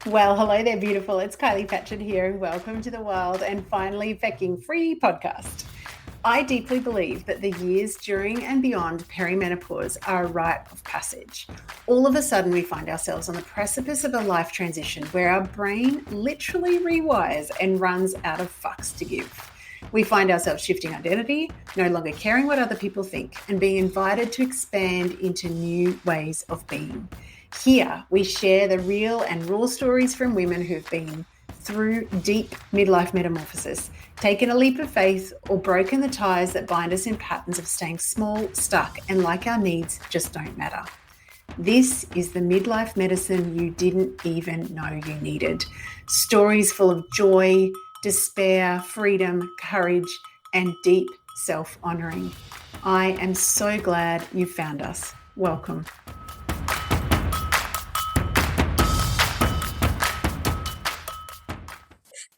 Well, hello there, beautiful. It's Kylie Patchett here. Welcome to the Wild and Finally Pecking Free podcast. I deeply believe that the years during and beyond perimenopause are a rite of passage. All of a sudden, we find ourselves on the precipice of a life transition where our brain literally rewires and runs out of fucks to give. We find ourselves shifting identity, no longer caring what other people think, and being invited to expand into new ways of being. Here, we share the real and raw stories from women who've been through deep midlife metamorphosis, taken a leap of faith, or broken the ties that bind us in patterns of staying small, stuck, and like our needs just don't matter. This is the midlife medicine you didn't even know you needed. Stories full of joy, despair, freedom, courage, and deep self-honouring. I am so glad you found us. Welcome.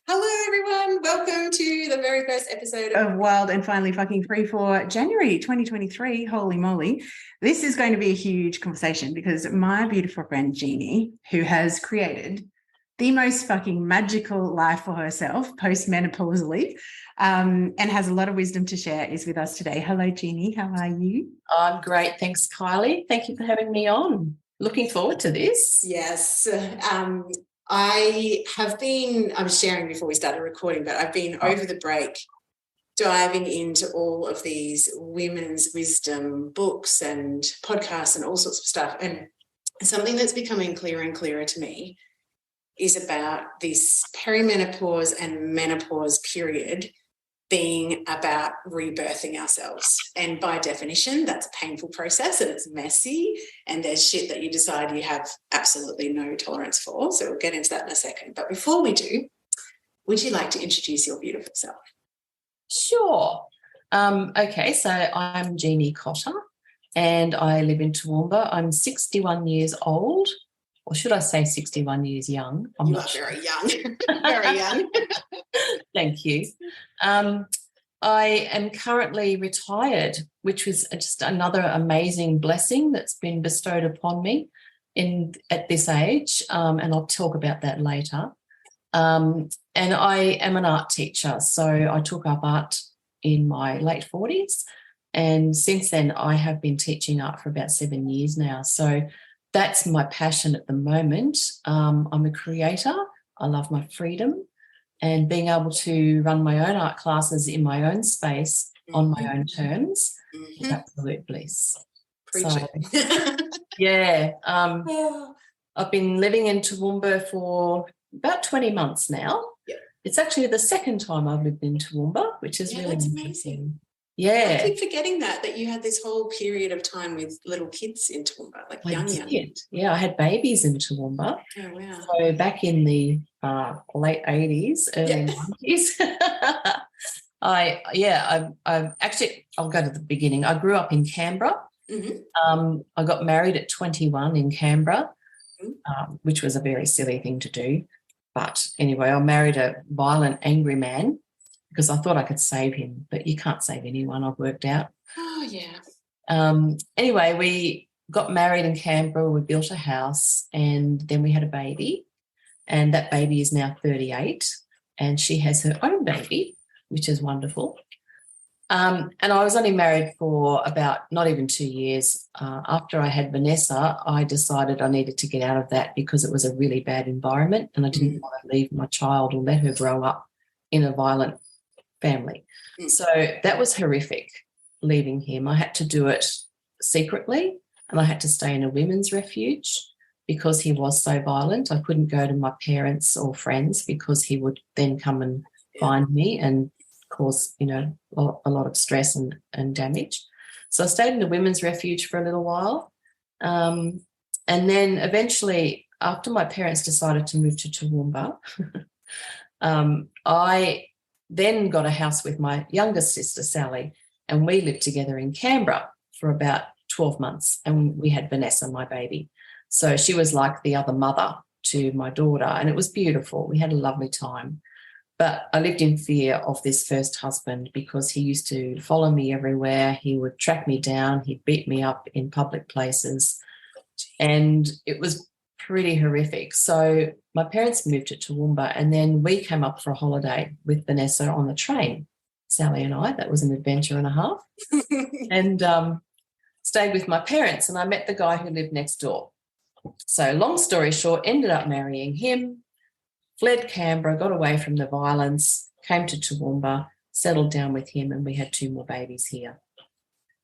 Hello, everyone. Welcome to the very first episode of Wild and Finally Fucking Free for January 2023. Holy moly. This is going to be a huge conversation because my beautiful friend Jeanne, who has created the most fucking magical life for herself post-menopausally and has a lot of wisdom to share, is with us today. Hello, Jeanne. How are you? I'm great. Thanks, Kylie. Thank you for having me on. Looking forward to this. Yes. I was sharing before we started recording, but I've been over the break diving into all of these women's wisdom books and podcasts and all sorts of stuff. And something that's becoming clearer and clearer to me is about this perimenopause and menopause period being about rebirthing ourselves. And by definition, that's a painful process and it's messy and there's shit that you decide you have absolutely no tolerance for. So we'll get into that in a second. But before we do, would you like to introduce your beautiful self? Sure. Okay, so I'm Jeanne Cotter and I live in Toowoomba. I'm 61 years old, or should I say 61 years young? You are very young, very young. Thank you. I am currently retired, which was just another amazing blessing that's been bestowed upon me at this age, and I'll talk about that later. And I am an art teacher, so I took up art in my late 40s, and since then I have been teaching art for about 7 years now. So that's my passion at the moment. I'm a creator. I love my freedom. And being able to run my own art classes in my own space on my own terms is absolute bliss. Preaching. So, yeah. I've been living in Toowoomba for about 20 months now. Yep. It's actually the second time I've lived in Toowoomba, which is really amazing. Yeah. I keep forgetting that you had this whole period of time with little kids in Toowoomba, like young. Yeah, I had babies in Toowoomba. Oh, wow. So back in the late 80s, early 90s, I'll go to the beginning. I grew up in Canberra. Mm-hmm. I got married at 21 in Canberra, which was a very silly thing to do. But anyway, I married a violent, angry man because I thought I could save him, but you can't save anyone, I've worked out. Oh, yeah. Anyway, we got married in Canberra, we built a house, and then we had a baby, and that baby is now 38, and she has her own baby, which is wonderful. And I was only married for about not even 2 years. After I had Vanessa, I decided I needed to get out of that because it was a really bad environment and I didn't want to leave my child or let her grow up in a violent family. So that was horrific, leaving him. I had to do it secretly and I had to stay in a women's refuge because he was so violent. I couldn't go to my parents or friends because he would then come and find me and cause, a lot of stress and damage. So I stayed in a women's refuge for a little while. And then eventually, after my parents decided to move to Toowoomba, I then got a house with my youngest sister, Sally, and we lived together in Canberra for about 12 months, and we had Vanessa, my baby. So she was like the other mother to my daughter, and it was beautiful. We had a lovely time. But I lived in fear of this first husband because he used to follow me everywhere. He would track me down. He'd beat me up in public places. And it was pretty horrific. So my parents moved to Toowoomba, and then we came up for a holiday with Vanessa on the train, Sally and I. That was an adventure and a half. And stayed with my parents, and I met the guy who lived next door. So long story short, ended up marrying him, fled Canberra, got away from the violence, came to Toowoomba, settled down with him, and we had 2 more babies here.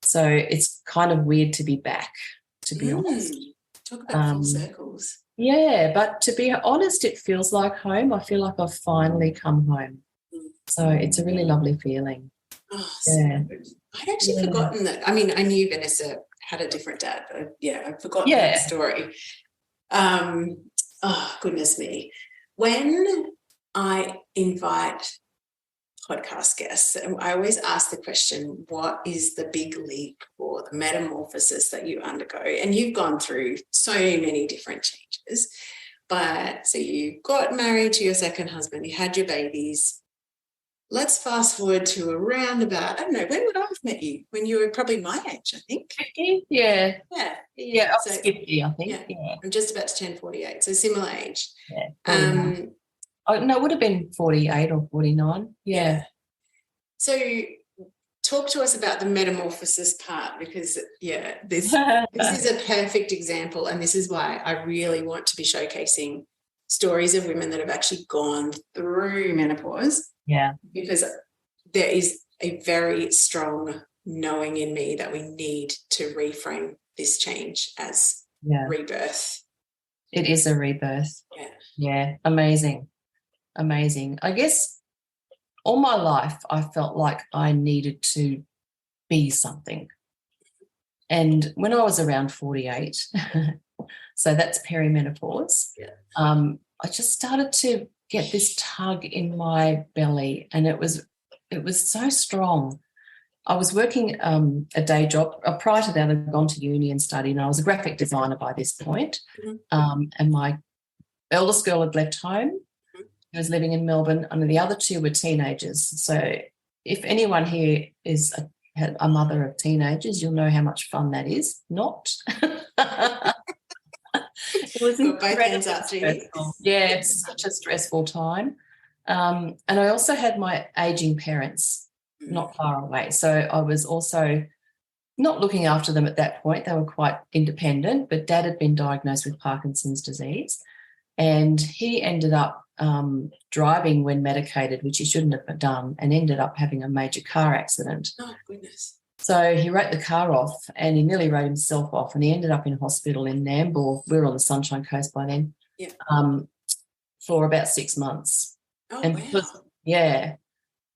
So it's kind of weird to be back, to be honest. Talk about full circles. Yeah, but to be honest, it feels like home. I feel like I've finally come home. So it's a really lovely feeling. Oh, yeah. So good. I'd actually forgotten that. I mean, I knew Vanessa had a different dad, but I'd forgotten that story. Oh, goodness me. When I invite podcast guests, and I always ask the question, what is the big leap or the metamorphosis that you undergo? And you've gone through so many different changes. But so you got married to your second husband, you had your babies. Let's fast forward to around about, I don't know, when would I have met you? When you were probably my age, I think. 50? Yeah. Yeah. Up to 50, I think. Yeah. I'm just about to turn 48, so similar age. Yeah. No, it would have been 48 or 49. Yeah. So talk to us about the metamorphosis part, because, this is a perfect example, and this is why I really want to be showcasing stories of women that have actually gone through menopause. Yeah. Because there is a very strong knowing in me that we need to reframe this change as rebirth. It is a rebirth. Yeah. Amazing. I guess all my life I felt like I needed to be something. And when I was around 48, so that's perimenopause, I just started to get this tug in my belly, and it was so strong. I was working a day job. Prior to that, I'd gone to uni and studied, and I was a graphic designer by this point. And my eldest girl had left home. She was living in Melbourne, and the other 2 were teenagers. So if anyone here is a mother of teenagers, you'll know how much fun that is. Not. It was incredibly stressful. Yeah, it's such a stressful time. And I also had my aging parents not far away. So I was also not looking after them at that point. They were quite independent, but Dad had been diagnosed with Parkinson's disease, and he ended up driving when medicated, which he shouldn't have done, and ended up having a major car accident. Oh, goodness. So he wrote the car off, and he nearly wrote himself off, and he ended up in hospital in Nambour. We were on the Sunshine Coast by then. For about 6 months. Oh, and wow.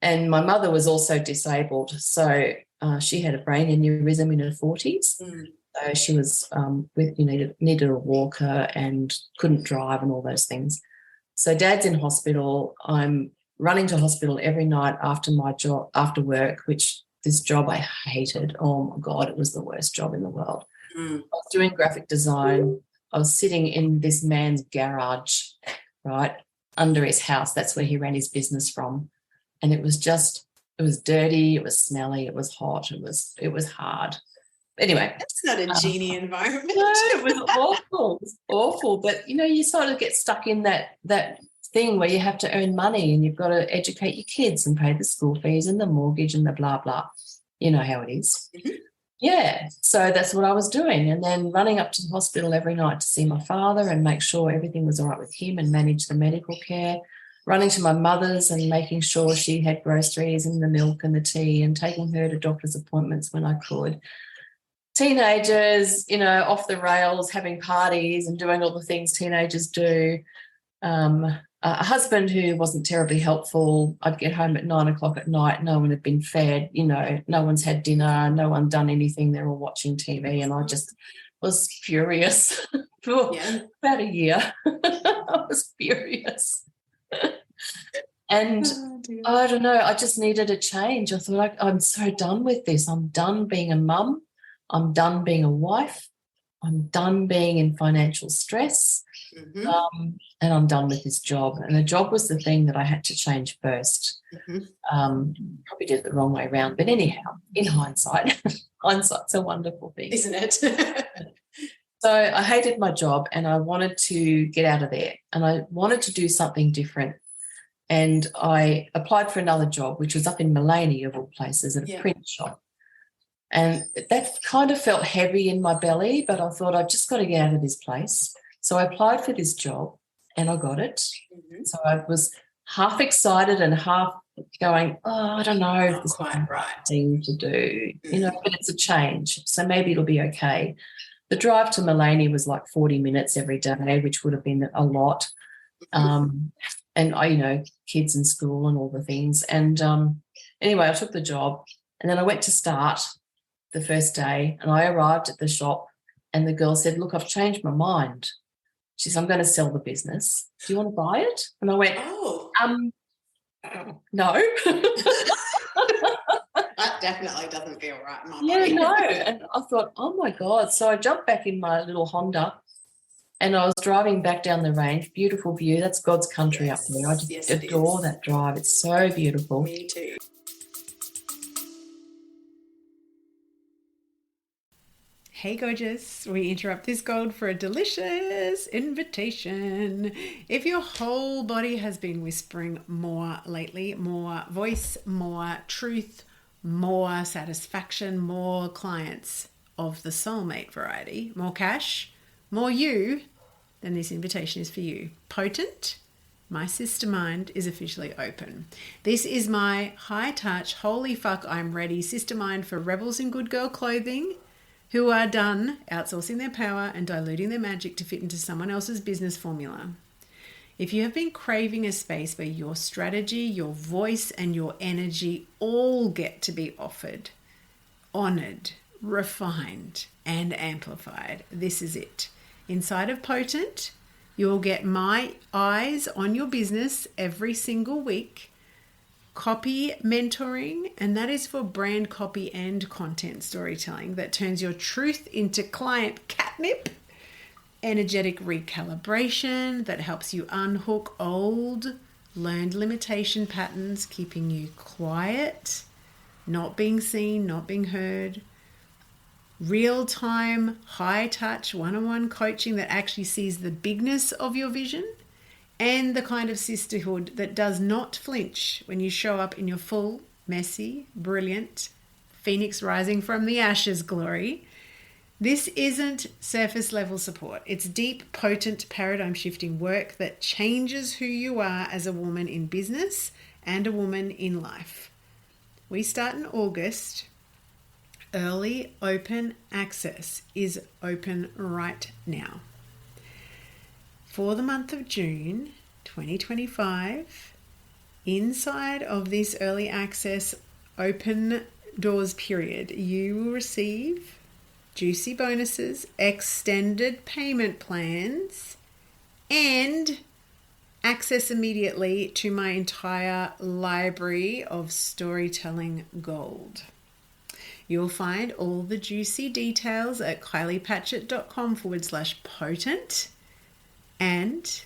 And my mother was also disabled, so she had a brain aneurysm in her 40s. So she was needed a walker and couldn't drive and all those things. So Dad's in hospital. I'm running to hospital every night after my job, after work, which this job I hated. Oh, my God, it was the worst job in the world. I was doing graphic design. I was sitting in this man's garage, right, under his house. That's where he ran his business from. And it was dirty, it was smelly, it was hot, it was hard. Anyway. That's not a genie environment. No, it was awful. It was awful. But, you sort of get stuck in that thing where you have to earn money, and you've got to educate your kids and pay the school fees and the mortgage and the blah, blah. You know how it is. Yeah, so that's what I was doing, and then running up to the hospital every night to see my father and make sure everything was all right with him and manage the medical care, running to my mother's and making sure she had groceries and the milk and the tea, and taking her to doctor's appointments when I could. Teenagers, off the rails, having parties and doing all the things teenagers do. A husband who wasn't terribly helpful. I'd get home at 9 o'clock at night. No one had been fed, no one's had dinner, no one done anything. They're all watching TV, and I just was furious for about a year. I was furious. And I don't know, I just needed a change. I thought, I'm so done with this. I'm done being a mum. I'm done being a wife. I'm done being in financial stress. And I'm done with this job. And the job was the thing that I had to change first. Probably did it the wrong way around. But anyhow, in hindsight, hindsight's a wonderful thing. Isn't it? So I hated my job and I wanted to get out of there and I wanted to do something different. And I applied for another job, which was up in Mullaney, of all places, at a print shop. And that kind of felt heavy in my belly, but I thought I've just got to get out of this place. So I applied for this job and I got it. Mm-hmm. So I was half excited and half going, I don't know if this is the right thing to do, but it's a change. So maybe it'll be okay. The drive to Mullaney was like 40 minutes every day, which would have been a lot. And I, kids in school and all the things. And anyway, I took the job and then I went to start the first day and I arrived at the shop and the girl said, look, I've changed my mind. She said, I'm going to sell the business. Do you want to buy it? And I went, no. That definitely doesn't feel right in my body. No. And I thought, oh, my God. So I jumped back in my little Honda and I was driving back down the range. Beautiful view. That's God's country up there. I just adore that drive. It's so beautiful. Me too. Hey gorgeous, we interrupt this gold for a delicious invitation. If your whole body has been whispering more lately, more voice, more truth, more satisfaction, more clients of the soulmate variety, more cash, more you, then this invitation is for you. Potent, my sister mind is officially open. This is my high touch, holy fuck, I'm ready sister mind for rebels in good girl clothing who are done outsourcing their power and diluting their magic to fit into someone else's business formula. If you have been craving a space where your strategy, your voice, and your energy all get to be offered, honored, refined, and amplified, this is it. Inside of Potent, you'll get my eyes on your business every single week, copy mentoring, and that is for brand copy and content storytelling that turns your truth into client catnip, energetic recalibration that helps you unhook old learned limitation patterns, keeping you quiet, not being seen, not being heard, real-time, high-touch, one-on-one coaching that actually sees the bigness of your vision, and the kind of sisterhood that does not flinch when you show up in your full, messy, brilliant, phoenix rising from the ashes glory. This isn't surface level support. It's deep, potent, paradigm shifting work that changes who you are as a woman in business and a woman in life. We start in August. Early open access is open right now. For the month of June 2025, inside of this early access open doors period, you will receive juicy bonuses, extended payment plans, and access immediately to my entire library of storytelling gold. You'll find all the juicy details at kyliepatchett.com/potent. And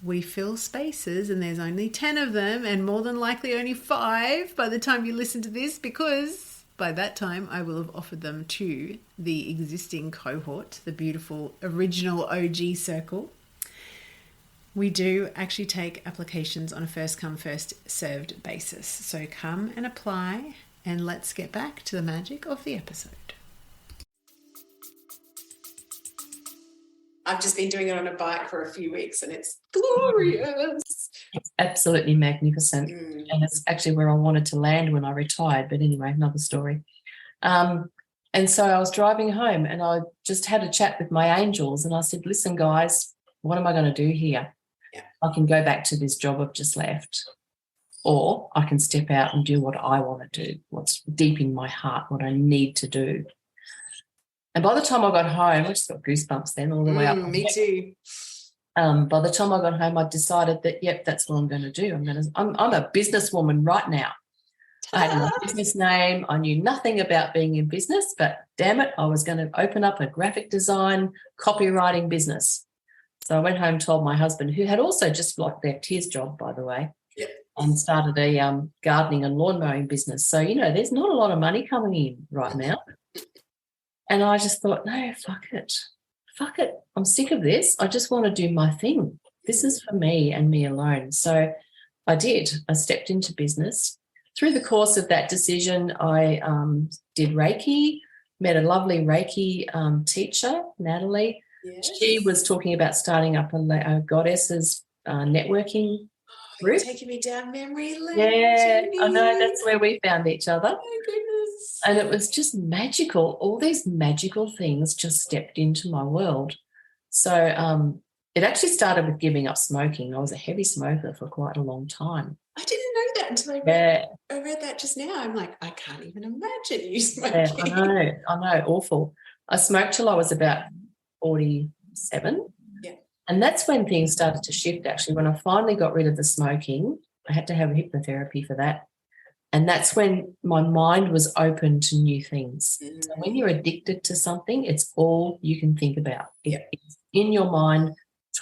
we fill spaces, and there's only 10 of them, and more than likely only 5 by the time you listen to this, because by that time I will have offered them to the existing cohort, the beautiful original OG circle. We do actually take applications on a first come, first served basis. So come and apply, and let's get back to the magic of the episode. I've just been doing it on a bike for a few weeks and it's glorious. It's absolutely magnificent. And it's actually where I wanted to land when I retired. But anyway, another story. And so I was driving home and I just had a chat with my angels and I said, listen, guys, what am I going to do here? Yeah. I can go back to this job I've just left, or I can step out and do what I want to do, what's deep in my heart, what I need to do. And by the time I got home, I just got goosebumps then all the way up. Me too. By the time I got home, I decided that, yep, that's what I'm going to do. I'm a businesswoman right now. I had my business name. I knew nothing about being in business, but damn it, I was going to open up a graphic design, copywriting business. So I went home, told my husband, who had also just left his job, by the way, and started a gardening and lawn mowing business. So, there's not a lot of money coming in right now. And I just thought, no, fuck it. Fuck it. I'm sick of this. I just want to do my thing. This is for me and me alone. So I did. I stepped into business. Through the course of that decision, I did Reiki, met a lovely Reiki teacher, Natalie. Yes. She was talking about starting up a goddesses networking group. You're taking me down memory lane. Yeah, Jeannie. I know. That's where we found each other. Oh, my goodness. And it was just magical. All these magical things just stepped into my world. So it actually started with giving up smoking. I was a heavy smoker for quite a long time. I didn't know that until I read that just now. I'm like, I can't even imagine you smoking. Yeah, I know, awful. I smoked till I was about 47. Yeah. And that's when things started to shift, actually. When I finally got rid of the smoking, I had to have hypnotherapy for that. And that's when my mind was open to new things. Mm-hmm. So when you're addicted to something, it's all you can think about. Yeah. It's in your mind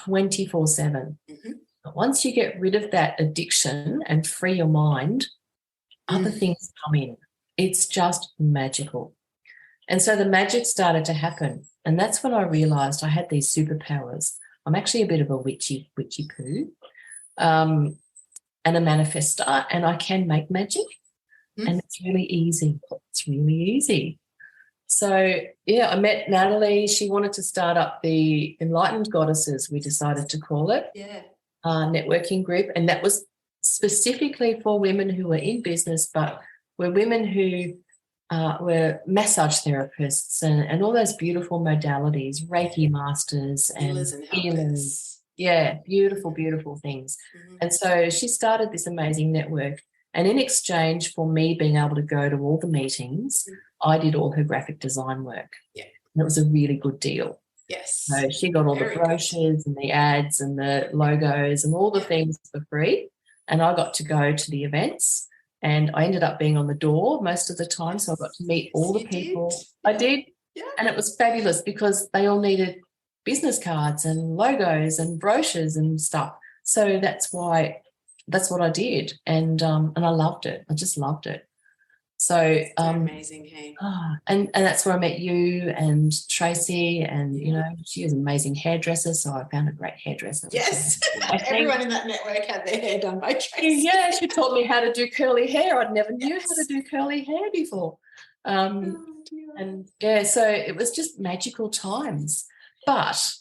24/7. Mm-hmm. But once you get rid of that addiction and free your mind, other things come in. It's just magical. And so the magic started to happen. And that's when I realised I had these superpowers. I'm actually a bit of a witchy poo. And a manifestor, and I can make magic, and it's really easy. It's really easy. So, yeah, I met Natalie. She wanted to start up the Enlightened Goddesses, we decided to call it, networking group, and that was specifically for women who were in business but were women who were massage therapists and all those beautiful modalities, Reiki masters and healers. Yeah, beautiful, beautiful things. Mm-hmm. And so she started this amazing network. And in exchange for me being able to go to all the meetings, I did all her graphic design work. Yeah. And it was a really good deal. Yes. So she got all the brochures and the ads and the logos and all the things for free. And I got to go to the events. And I ended up being on the door most of the time. So I got to meet all the people. I did. Yeah. And it was fabulous because they all needed business cards and logos and brochures and stuff. So that's what I did. And I loved it. I just loved it. So amazing, hey. And that's where I met you and Tracy, and you know, she was an amazing hairdresser, so I found a great hairdresser. Yes. Everyone in that network had their hair done by Tracy. Yeah, she taught me how to do curly hair. I'd never knew how to do curly hair before. And yeah, so it was just magical times. But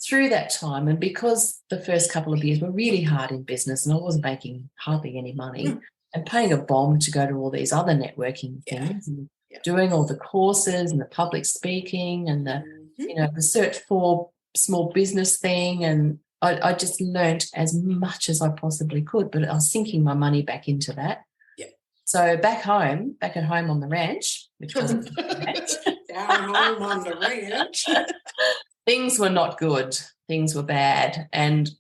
through that time, and because the first couple of years were really hard in business and I wasn't making hardly any money, and paying a bomb to go to all these other networking things and doing all the courses and the public speaking and the, you know, the search for small business thing, and I just learnt as much as I possibly could, but I was sinking my money back into that. Yeah. So back at home on the ranch, which wasn't down home on the ranch. Things were not good. Things were bad. And,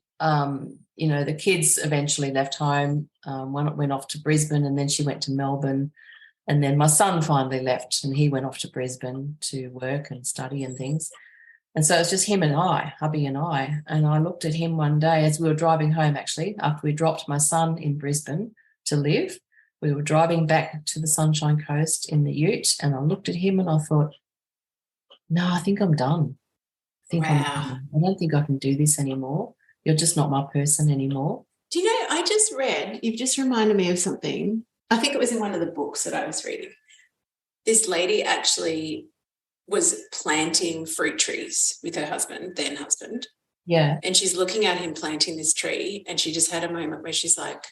you know, the kids eventually left home. One went off to Brisbane and then she went to Melbourne. And then my son finally left and he went off to Brisbane to work and study and things. And so it was just him and I, hubby and I. And I looked at him one day as we were driving home, actually, after we dropped my son in Brisbane to live. We were driving back to the Sunshine Coast in the ute, and I looked at him and I thought, no, I think I'm done. I don't think I can do this anymore. You're just not my person anymore. Do you know, I just read, you've just reminded me of something. I think it was in one of the books that I was reading. This lady actually was planting fruit trees with her husband, then husband. Yeah. And she's looking at him planting this tree, and she just had a moment where she's like,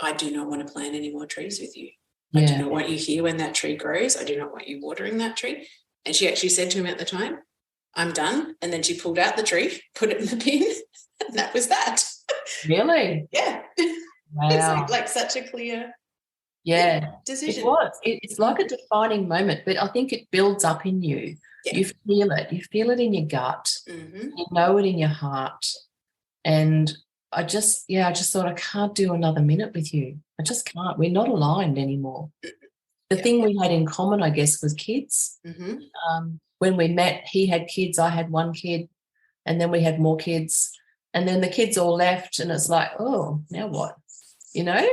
I do not want to plant any more trees with you. I do not want you here when that tree grows. I do not want you watering that tree. And she actually said to him at the time, I'm done. And then she pulled out the tree, put it in the bin, and that was that. Really? Yeah. Wow. It's like such a clear decision. It was. It's like a defining moment, but I think it builds up in you. Yeah. You feel it. You feel it in your gut. Mm-hmm. You know it in your heart. And I just thought I can't do another minute with you. I just can't. We're not aligned anymore. The thing we had in common, I guess, was kids. Mm-hmm. When we met, he had kids, I had one kid, and then we had more kids. And then the kids all left, and it's like, oh, now what? You know?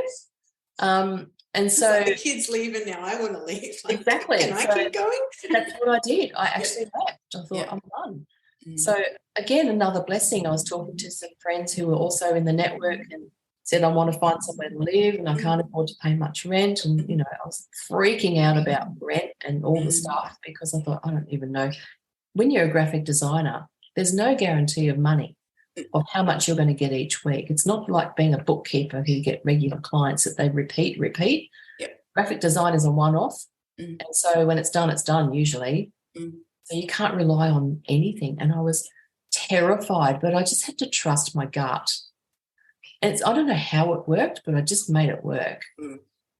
And It's so like the kids leave and now I want to leave. Like, exactly. Can I keep going? That's what I did. I actually left. I thought, I'm done. So again, another blessing. I was talking to some friends who were also in the network and said, I want to find somewhere to live and I can't afford to pay much rent. And, you know, I was freaking out about rent and all the stuff because I thought, I don't even know. When you're a graphic designer, there's no guarantee of money, of how much you're going to get each week. It's not like being a bookkeeper who get regular clients that they repeat. Yep. Graphic design is a one-off. And so when it's done usually. So you can't rely on anything. And I was terrified, but I just had to trust my gut. And I don't know how it worked, but I just made it work.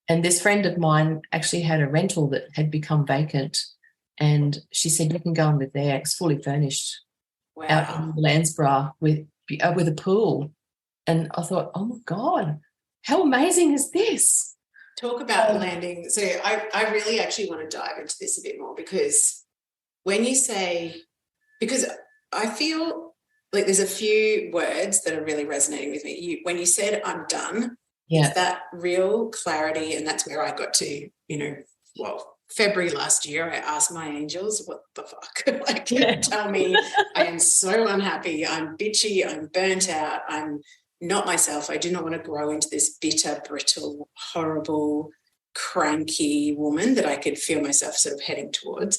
And this friend of mine actually had a rental that had become vacant. And she said, you can go and live there. It's fully furnished out in Landsborough with a pool. And I thought, oh, my God, how amazing is this? Talk about landing. So I really actually want to dive into this a bit more because when you say, because I feel like there's a few words that are really resonating with me. When you said I'm done, it's that real clarity, and that's where I got to, February last year, I asked my angels, what the fuck? Tell me I am so unhappy, I'm bitchy, I'm burnt out, I'm not myself. I do not want to grow into this bitter, brittle, horrible, cranky woman that I could feel myself sort of heading towards.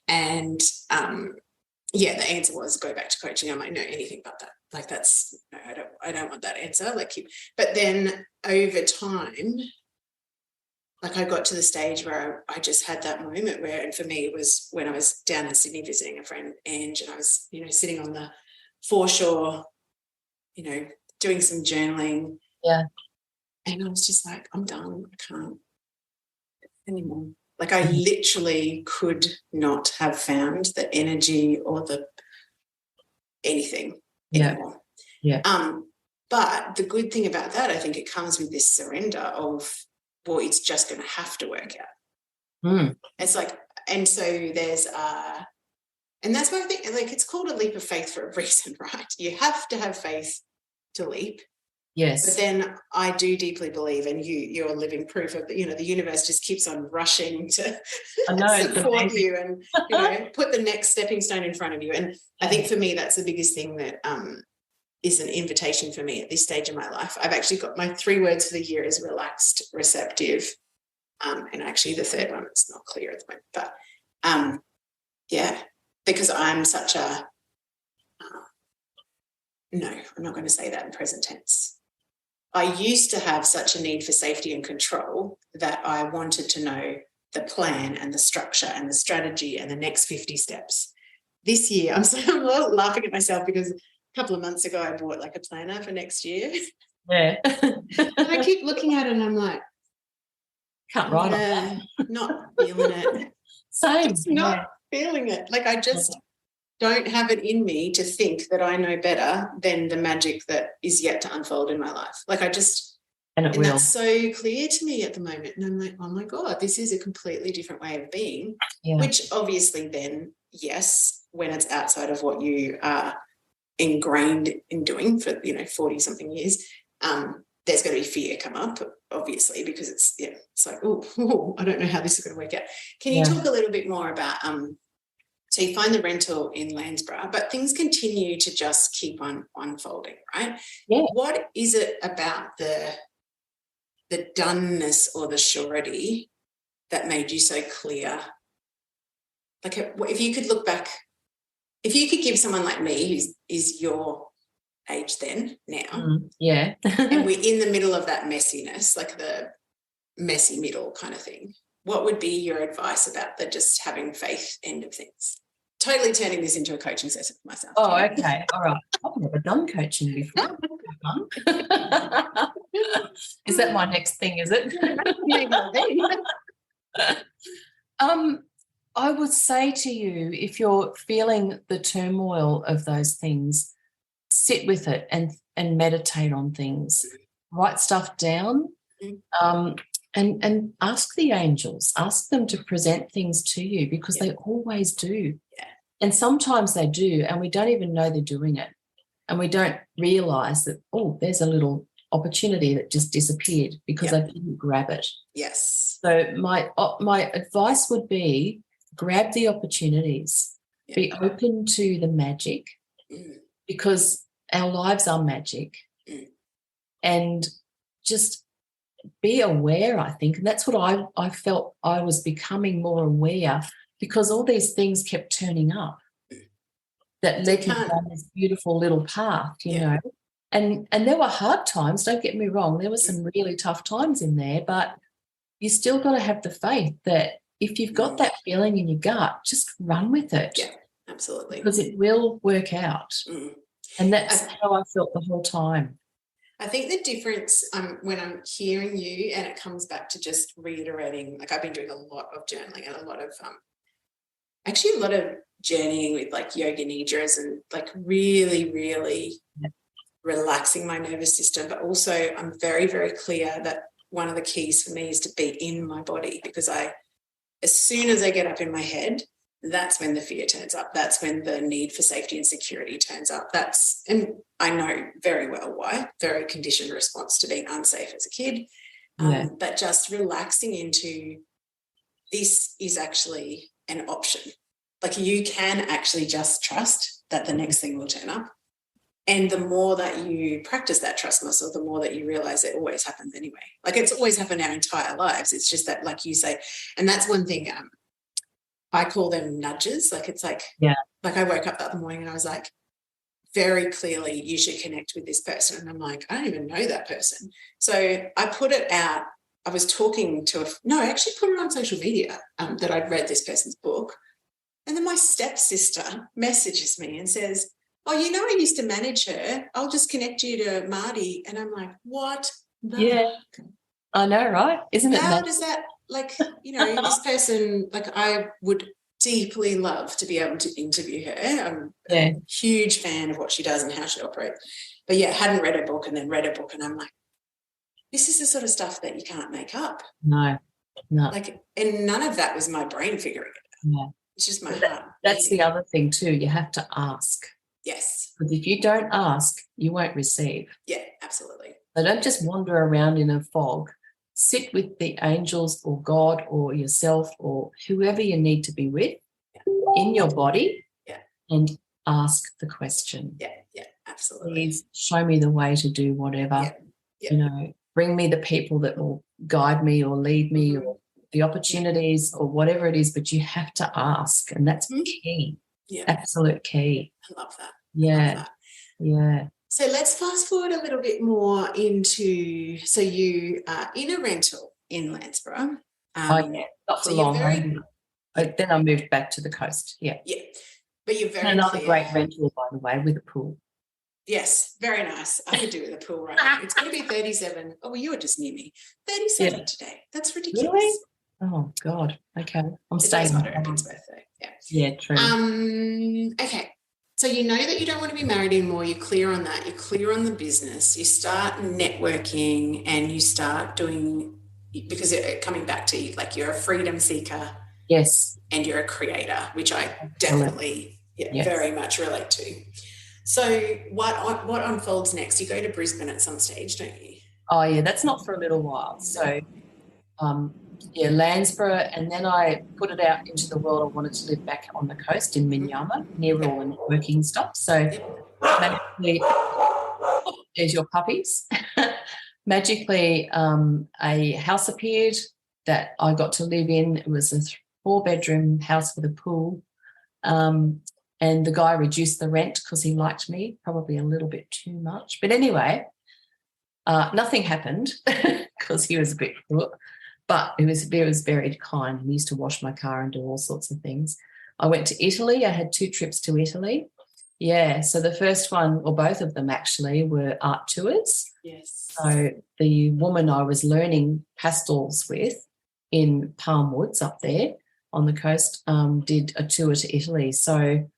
And the answer was go back to coaching. I'm like, no, anything but that. Like I don't want that answer. But then over time, like I got to the stage where I just had that moment where, and for me it was when I was down in Sydney visiting a friend, Ange, and I was, sitting on the foreshore, doing some journaling. Yeah. And I was just like, I'm done. I can't anymore. Like I literally could not have found the energy or the anything anymore. Yeah. But the good thing about that, I think it comes with this surrender of, well, it's just going to have to work out. It's like, and so there's and that's why I think like it's called a leap of faith for a reason, right? You have to have faith to leap. Yes. But then I do deeply believe, and you're living proof of, the universe just keeps on rushing to support you and, put the next stepping stone in front of you. And I think for me, that's the biggest thing that is an invitation for me at this stage of my life. I've actually got my 3 words for the year is relaxed, receptive, and actually the third one is not clear at the moment. But because I'm such a no, I'm not going to say that in present tense. I used to have such a need for safety and control that I wanted to know the plan and the structure and the strategy and the next 50 steps. This year, I'm laughing at myself because a couple of months ago I bought like a planner for next year. Yeah. And I keep looking at it and I'm like, can't write on that. Not feeling it. Same. Just not feeling it. Like I just don't have it in me to think that I know better than the magic that is yet to unfold in my life. Like I just, and that's so clear to me at the moment. And I'm like, oh my God, this is a completely different way of being, which obviously then, yes, when it's outside of what you are ingrained in doing for, 40 something years, there's going to be fear come up, obviously, because it's like, oh, I don't know how this is going to work out. Can you talk a little bit more about, so you find the rental in Landsborough, but things continue to just keep on unfolding, right? Yeah. What is it about the doneness or the surety that made you so clear? Like if you could look back, if you could give someone like me who is your age then, now, and we're in the middle of that messiness, like the messy middle kind of thing, what would be your advice about the just having faith end of things? Totally turning this into a coaching session for myself. Oh, okay. All right. I've never done coaching before. Is that my next thing, is it? I would say to you, if you're feeling the turmoil of those things, sit with it and meditate on things. Write stuff down. And ask the angels, ask them to present things to you because they always do. Yeah. And sometimes they do, and we don't even know they're doing it. And we don't realise that, there's a little opportunity that just disappeared because Yep. I didn't grab it. Yes. So my advice would be grab the opportunities, Yep. be open to the magic, because our lives are magic, and just be aware, I think. And that's what I felt I was becoming more aware, because all these things kept turning up that led me down this beautiful little path, you know. And there were hard times, don't get me wrong. There were some really tough times in there, but you still got to have the faith that if you've got that feeling in your gut, just run with it. Yeah, absolutely. Because it will work out. And that's how I felt the whole time. I think the difference when I'm hearing you, and it comes back to just reiterating, like I've been doing a lot of journaling and a lot of journeying with like yoga nidras and like really, really relaxing my nervous system. But also I'm very, very clear that one of the keys for me is to be in my body, because as soon as I get up in my head, that's when the fear turns up. That's when the need for safety and security turns up. And I know very well why. Very conditioned response to being unsafe as a kid. But just relaxing into this is actually an option. Like you can actually just trust that the next thing will turn up. And the more that you practice that trust muscle, the more that you realize it always happens anyway. Like it's always happened our entire lives. It's just that, like you say, and that's one thing I call them nudges. Like it's like, like I woke up that morning and I was like, very clearly you should connect with this person. And I'm like, I don't even know that person. So I put it out. I was talking to I actually put it on social media that I'd read this person's book. And then my stepsister messages me and says, oh, you know, I used to manage her. I'll just connect you to Marty. And I'm like, what? I know, right? Isn't it? How does that, like, you know, this person, like I would deeply love to be able to interview her. I'm a huge fan of what she does and how she operates. But hadn't read her book and then read her book. And I'm like, this is the sort of stuff that you can't make up. No. Like, and none of that was my brain figuring it out. It's just my heart. That's the other thing too. You have to ask. Yes. Because if you don't ask, you won't receive. Yeah, absolutely. So don't just wander around in a fog. Sit with the angels or God or yourself or whoever you need to be with in your body and ask the question. Yeah, absolutely. Please show me the way to do whatever. You know, bring me the people that will guide me or lead me or the opportunities or whatever it is, but you have to ask, and that's key. Yeah. Absolute key. I love that. Yeah. Yeah. So let's fast forward a little bit more into, so you are in a rental in Landsborough. Not for long. Then I moved back to the coast. Yeah. Yeah. But you're very another great rental, by the way, with a pool. Yes, very nice. I could do with a pool right now. It's going to be 37. Oh, well, you were just near me. 37 today. That's ridiculous. Really? Oh, God. Okay. I'm staying on Epi's birthday. Yeah. Yeah, true. Okay. So you know that you don't want to be married anymore. You're clear on that. You're clear on the business. You start networking and you start doing, because coming back to you, like you're a freedom seeker. Yes. And you're a creator, which I definitely very much relate to. So what unfolds next? You go to Brisbane at some stage, don't you? Oh, yeah, that's not for a little while. So, Landsborough, and then I put it out into the world. I wanted to live back on the coast in Minyama, near all the networking stuff. So, magically, there's your puppies. Magically, a house appeared that I got to live in. It was a 4-bedroom house with a pool. And the guy reduced the rent because he liked me, probably a little bit too much. But anyway, nothing happened because he was a bit crook. But he was very kind. He used to wash my car and do all sorts of things. I went to Italy. I had 2 trips to Italy. Yeah, so the first one, or both of them actually, were art tours. Yes. So the woman I was learning pastels with in Palm Woods up there on the coast did a tour to Italy. So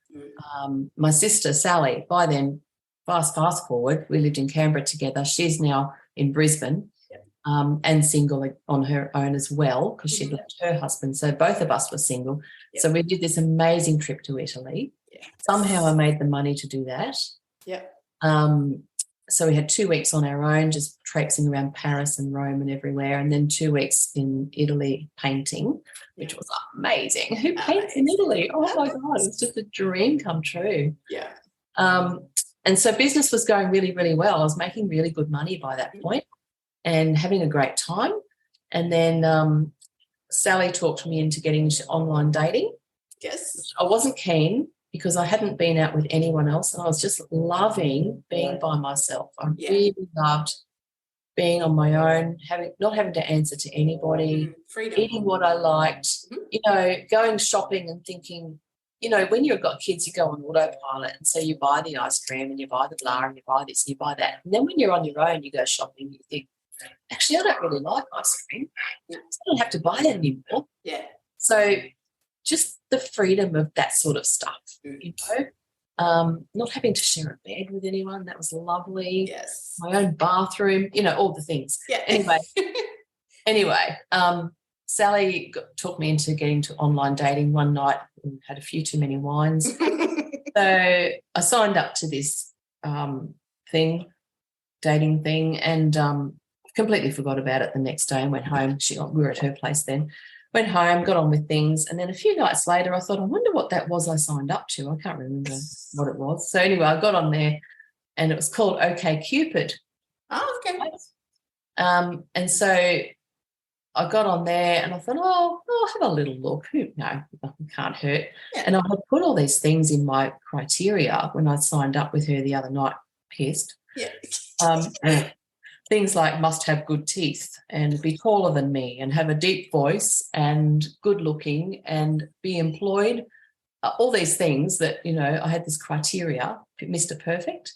my sister, Sally, by then, fast forward, we lived in Canberra together. She's now in Brisbane and single on her own as well because she left her husband. So both of us were single. Yep. So we did this amazing trip to Italy. Yes. Somehow I made the money to do that. Yep. So we had 2 weeks on our own, just traipsing around Paris and Rome and everywhere, and then 2 weeks in Italy painting, which was amazing. Who paints in Italy? Oh, my God, it was just a dream come true. Yeah. And so business was going really, really well. I was making really good money by that point and having a great time. And then Sally talked me into getting into online dating. Yes. I wasn't keen because I hadn't been out with anyone else, and I was just loving being by myself. I really loved being on my own, not having to answer to anybody, freedom, eating what I liked, going shopping and thinking, when you've got kids, you go on autopilot, and so you buy the ice cream and you buy the blah and you buy this and you buy that. And then when you're on your own, you go shopping, you think, actually, I don't really like ice cream. So I don't have to buy that anymore. Yeah. So just the freedom of that sort of stuff, not having to share a bed with anyone. That was lovely. Yes. My own bathroom, all the things. Yeah. Anyway, Sally talked me into getting to online dating one night and had a few too many wines. So I signed up to this dating thing, and completely forgot about it the next day and went home. We were at her place then. Went home, got on with things, and then a few nights later I thought, I wonder what that was I signed up to. I can't remember what it was. So anyway, I got on there and it was called OK Cupid. Oh, okay. And so I got on there and I thought, I'll have a little look. No, nothing can't hurt. Yeah. And I had put all these things in my criteria when I signed up with her the other night, pissed. Yeah. Things like must have good teeth and be taller than me and have a deep voice and good looking and be employed, all these things that, I had this criteria, Mr. Perfect.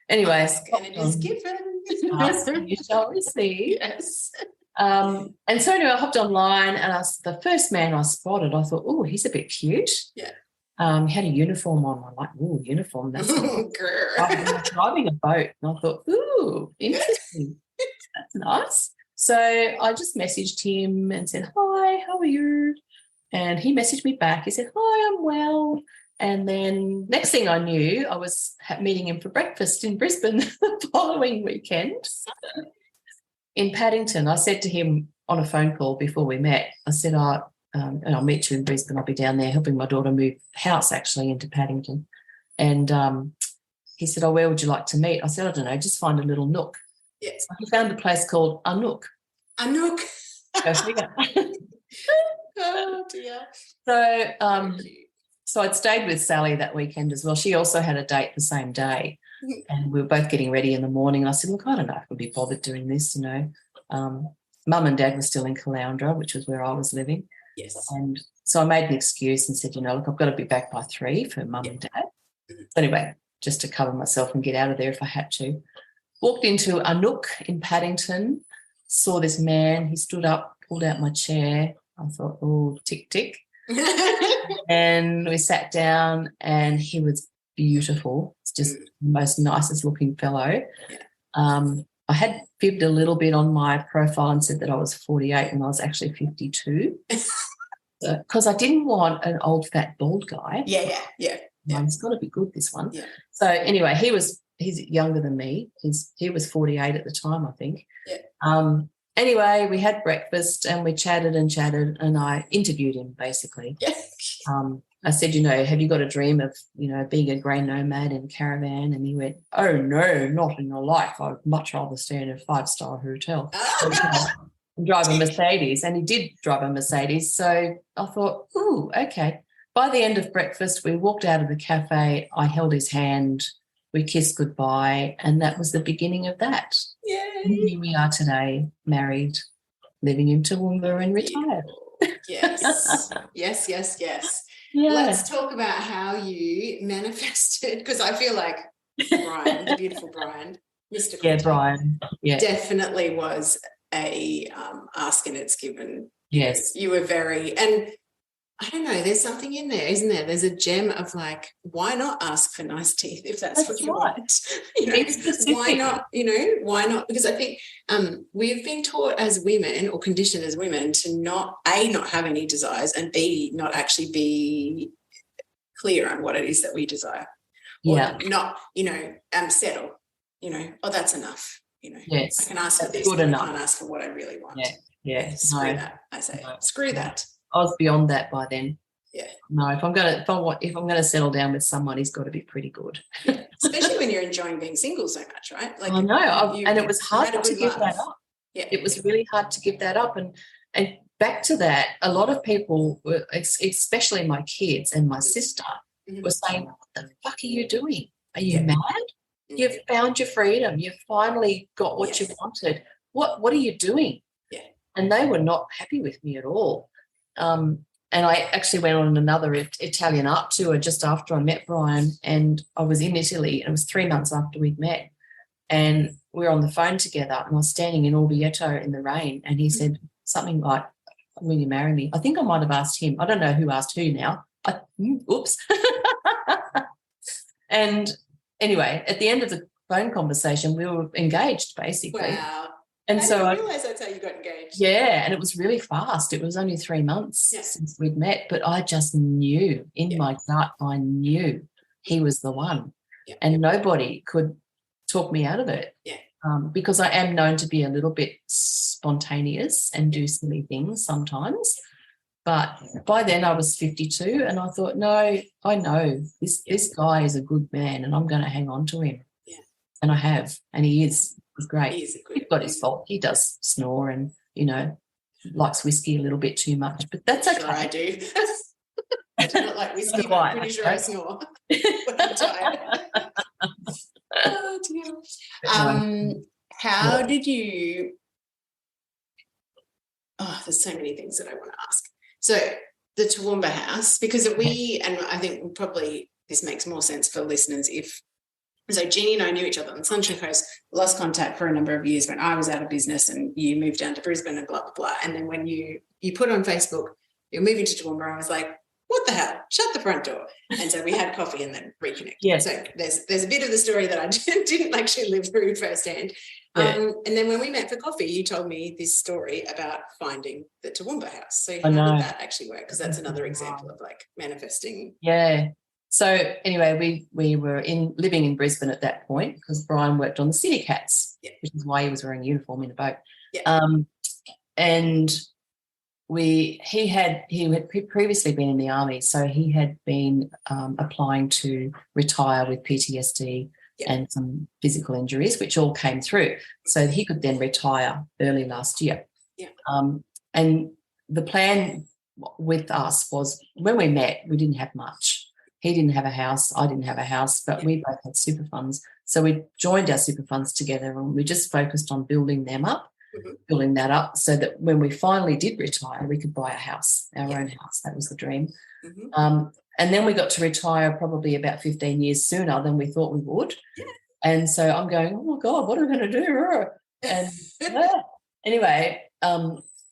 Anyway. Ask and it is given. Ask and you shall receive. Yes. And so anyway, I hopped online and the first man I spotted, I thought, oh, he's a bit cute. Yeah. He had a uniform on. I'm like, ooh, uniform. That's driving a boat. And I thought, ooh, interesting. That's nice. So I just messaged him and said, hi, how are you? And he messaged me back. He said, hi, I'm well. And then next thing I knew, I was meeting him for breakfast in Brisbane the following weekend. In Paddington, I said to him on a phone call before we met, I said, and I'll meet you in Brisbane. I'll be down there helping my daughter move house actually into Paddington. And he said, oh, where would you like to meet? I said, I don't know, just find a little nook. Yes. So he found a place called A Nook. A Nook. Go figure. Oh, dear. So I'd stayed with Sally that weekend as well. She also had a date the same day. And we were both getting ready in the morning. I said, look, I don't know if I'd be bothered doing this, Mum and Dad were still in Caloundra, which was where I was living. Yes. And so I made an excuse and said, look, I've got to be back by 3 for Mum and Dad. So anyway, just to cover myself and get out of there if I had to. Walked into A Nook in Paddington, saw this man. He stood up, pulled out my chair. I thought, oh, tick, tick. And we sat down and he was beautiful. It's just the most nicest looking fellow. Yeah. I had fibbed a little bit on my profile and said that I was 48 and I was actually 52 because I didn't want an old, fat, bald guy. Yeah. It's got to be good, this one. Yeah. So anyway, he's younger than me. He was 48 at the time, I think. Yeah. Anyway, we had breakfast and we chatted and I interviewed him basically. Yeah. I said, have you got a dream of, being a grey nomad in a caravan? And he went, oh, no, not in your life. I'd much rather stay in a 5-star hotel and drive a Mercedes. And he did drive a Mercedes. So I thought, ooh, okay. By the end of breakfast, we walked out of the cafe. I held his hand. We kissed goodbye. And that was the beginning of that. Yay. And here we are today, married, living in Toowoomba and retired. Yes. Yes. Yeah. Let's talk about how you manifested, because I feel like Brian, the beautiful Brian, Mr. Cotter, Brian, definitely was a ask and it's given. Yes. You were very, and I don't know, there's something in there, isn't there? There's a gem of like, why not ask for nice teeth if that's what you want? Why not, why not? Because I think we've been taught as women or conditioned as women to not have any desires and B, not actually be clear on what it is that we desire. Or not, settle. oh, that's enough. Yes, I can ask for this, good but enough. I can't ask for what I really want. Yeah. Screw that. I say, screw that. I was beyond that by then. Yeah. No, if I'm gonna settle down with someone, he's got to be pretty good. Yeah. Especially when you're enjoying being single so much, right? Like I know, and it was hard to give that up. Yeah, it was really hard to give that up, and back to that, a lot of people, especially my kids and my sister, were saying, "What the fuck are you doing? Are you mad? You've found your freedom. You've finally got what you wanted. What are you doing?" Yeah. And they were not happy with me at all. And I actually went on another Italian art tour just after I met Brian, and I was in Italy, and it was 3 months after we'd met. And we were on the phone together, and I was standing in Orvieto in the rain, and he said something like, "Will you marry me?" I think I might have asked him. I don't know who asked who now. Oops. And anyway, at the end of the phone conversation, we were engaged, basically. Wow. And so I didn't realise that's how you got engaged. Yeah, and it was really fast. It was only 3 months since we'd met, but I just knew in my gut, I knew he was the one. Yeah. And nobody could talk me out of it. Yeah. Because I am known to be a little bit spontaneous and do silly things sometimes. But by then I was 52, and I thought, no, I know this guy is a good man, and I'm going to hang on to him. Yeah. And I have, and he is. He's great. He is a good He's got his fault. He does snore and, likes whiskey a little bit too much, but that's okay. Sure I do. I do not like whiskey, but I'm pretty sure I snore when I'm tired. Oh, dear. How did you... Oh, there's so many things that I want to ask. So the Toowoomba house, because and I think probably this makes more sense for listeners so Jeannie and I knew each other on Sunshine Coast, lost contact for a number of years when I was out of business and you moved down to Brisbane and blah, blah, blah. And then when you put on Facebook, you're moving to Toowoomba, I was like, what the hell? Shut the front door. And so we had coffee and then reconnected. Yes. So there's a bit of the story that I didn't actually live through firsthand. Yeah. And then when we met for coffee, you told me this story about finding the Toowoomba house. So how did that actually work? Because that's another example of like manifesting. Yeah. So anyway, we were living in Brisbane at that point because Brian worked on the City Cats, which is why he was wearing a uniform in a boat. Yeah. And he had previously been in the army, so he had been applying to retire with PTSD and some physical injuries, which all came through. So he could then retire early last year. Yeah. And the plan with us was when we met, we didn't have much. He didn't have a house, I didn't have a house, but we both had super funds. So we joined our super funds together and we just focused on building them up, building that up so that when we finally did retire, we could buy a house, our own house. That was the dream. And then we got to retire probably about 15 years sooner than we thought we would. And so I'm going, oh, my God, what are we going to do? And anyway,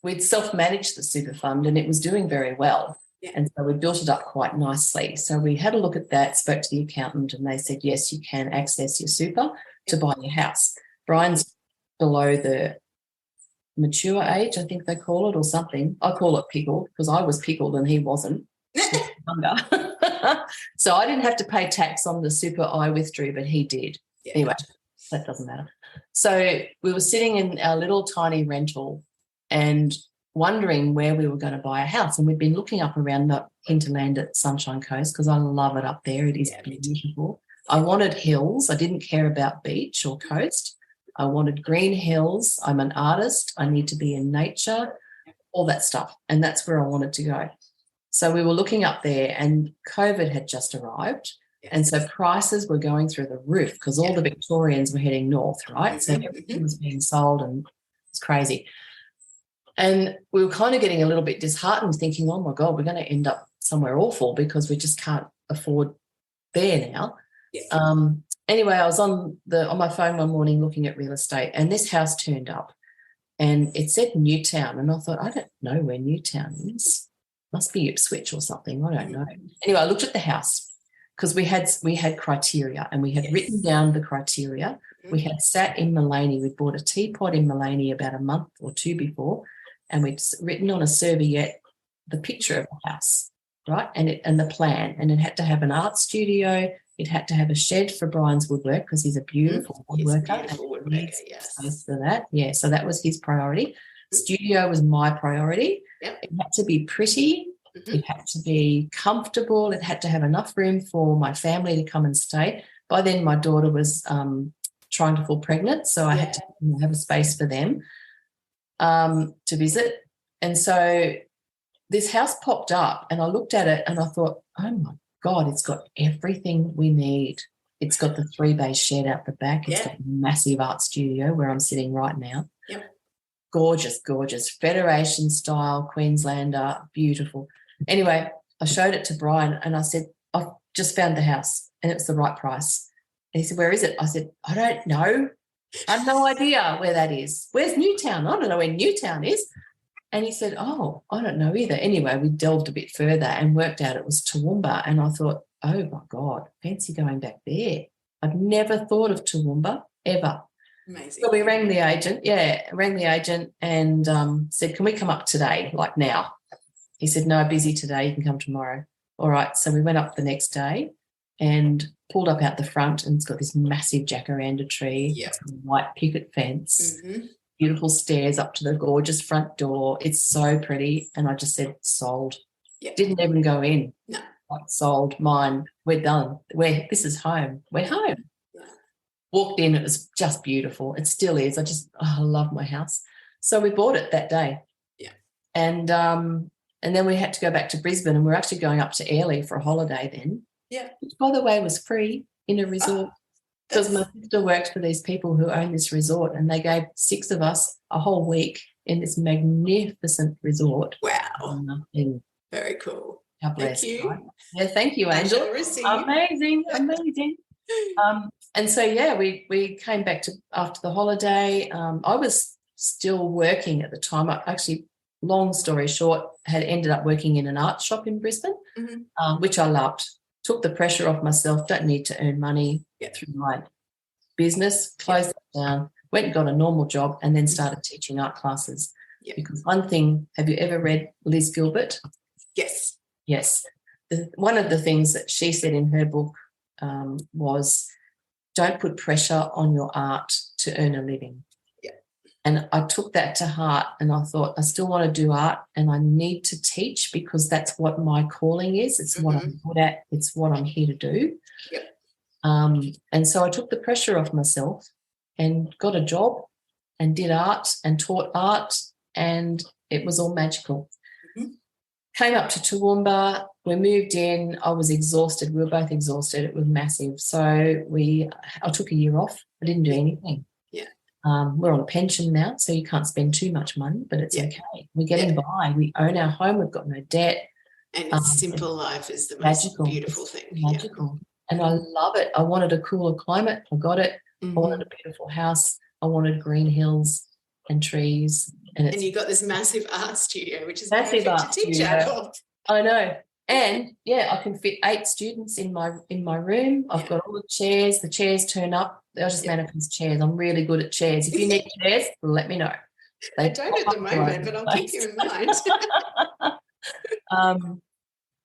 we'd self-managed the super fund and it was doing very well. Yeah. And so we built it up quite nicely. So we had a look at that, spoke to the accountant, and they said, yes, you can access your super to buy your house. Brian's below the mature age, I think they call it, or something. I call it pickled because I was pickled and he wasn't. So I didn't have to pay tax on the super I withdrew, but he did. Yeah. Anyway, that doesn't matter. So we were sitting in our little tiny rental and wondering where we were going to buy a house, and we'd been looking up around the hinterland at Sunshine Coast because I love it up there. It is beautiful. I wanted hills. I didn't care about beach or coast. I wanted green hills. I'm an artist. I need to be in nature, all that stuff, and that's where I wanted to go. So we were looking up there and COVID had just arrived, and so prices were going through the roof because all the Victorians were heading north, right? So everything was being sold and it was crazy. And we were kind of getting a little bit disheartened thinking, oh, my God, we're going to end up somewhere awful because we just can't afford there now. Yeah. Anyway, I was on my phone one morning looking at real estate and this house turned up and it said Newtown, and I thought, I don't know where Newtown is. Must be Ipswich or something. I don't know. Anyway, I looked at the house because we had criteria and we had written down the criteria. We had sat in Mullaney. We bought a teapot in Mullaney about a month or two before, and we'd written on a serviette the picture of the house, right, and the plan, and it had to have an art studio, It had to have a shed for Brian's woodwork because he's a beautiful woodworker. Beautiful woodworker, yes. Space for that. Yeah, so that was his priority. Studio was my priority. Yep. It had to be pretty. It had to be comfortable. It had to have enough room for my family to come and stay. By then, my daughter was trying to fall pregnant, so I had to have a space for them to visit. And so this house popped up, and I looked at it and I thought, oh, my God, it's got everything we need. It's got the 3-bay shed out the back. It's got a massive art studio where I'm sitting right now. Yep. Gorgeous, gorgeous. Federation style, Queenslander, beautiful. Anyway, I showed it to Brian and I said, I've just found the house and it's the right price. And he said, where is it? I said, I don't know. I have no idea where that is. Where's Newtown? I don't know where Newtown is. And he said, oh, I don't know either. Anyway, we delved a bit further and worked out it was Toowoomba. And I thought, oh, my God, fancy going back there. I'd never thought of Toowoomba ever. Amazing. So we rang the agent and said, can we come up today, like now? He said, no, busy today, you can come tomorrow. All right, so we went up the next day and pulled up out the front, and it's got this massive jacaranda tree, it's got a white picket fence, beautiful stairs up to the gorgeous front door. It's so pretty. And I just said, sold. Yep. Didn't even go in. No. Like, sold, mine, we're done. This is home. We're home. Yeah. Walked in, it was just beautiful. It still is. I love my house. So we bought it that day. Yeah. And then we had to go back to Brisbane, and we're actually going up to Airlie for a holiday then. Yeah. Which, by the way, was free in a resort. Because my sister worked for these people who own this resort, and they gave 6 of us a whole week in this magnificent resort. Wow. Very cool. God bless. Thank you. Right? Yeah, thank you, Angel. Amazing. And so, we came back to after the holiday. I was still working at the time. I actually, long story short, had ended up working in an art shop in Brisbane, which I loved. Took the pressure off myself, don't need to earn money through my business, closed it down, went and got a normal job, and then started teaching art classes. Yep. Because one thing, have you ever read Liz Gilbert? Yes. Yes. One of the things that she said in her book was, don't put pressure on your art to earn a living. And I took that to heart, and I thought, I still want to do art and I need to teach because that's what my calling is. It's what I'm good at. It's what I'm here to do. Yep. And so I took the pressure off myself and got a job and did art and taught art, and it was all magical. Came up to Toowoomba. We moved in. I was exhausted. We were both exhausted. It was massive. So I took a year off. I didn't do anything. We're on a pension now, so you can't spend too much money, but it's okay. We're getting by. We own our home. We've got no debt. And simple life is the most beautiful thing. Magical. And I love it. I wanted a cooler climate. I got it. I wanted a beautiful house. I wanted green hills and trees. And you got this massive art studio, which is massive perfect to teach out of. I know. And, I can fit 8 students in my room. I've got all the chairs. The chairs turn up. They're just manifest chairs. I'm really good at chairs. If you need chairs, let me know. I don't at the moment, but I'll keep you in mind.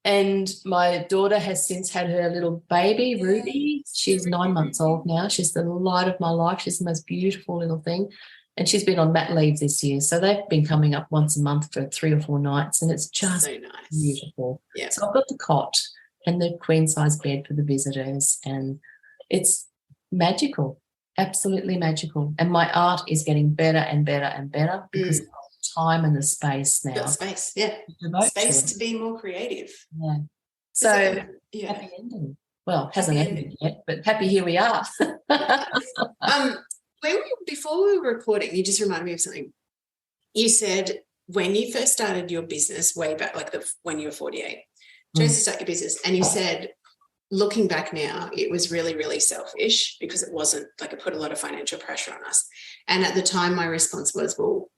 And my daughter has since had her little baby, Ruby. She's 9 months old now. She's the light of my life. She's the most beautiful little thing. And she's been on mat leave this year. So they've been coming up once a month for 3 or 4 nights, and it's just so nice. Beautiful. Yeah. So I've got the cot and the queen-size bed for the visitors, and it's magical, absolutely magical. And my art is getting better and better and better because of the time and the space now. Got space, space to be more creative. Yeah. So happy ending. Well, hasn't ended yet, but happy here we are. Before we were recording, you just reminded me of something. You said when you first started your business way back, when you were 48, chose to start your business, and you said, looking back now, it was really, really selfish because it wasn't it put a lot of financial pressure on us. And at the time, my response was, well,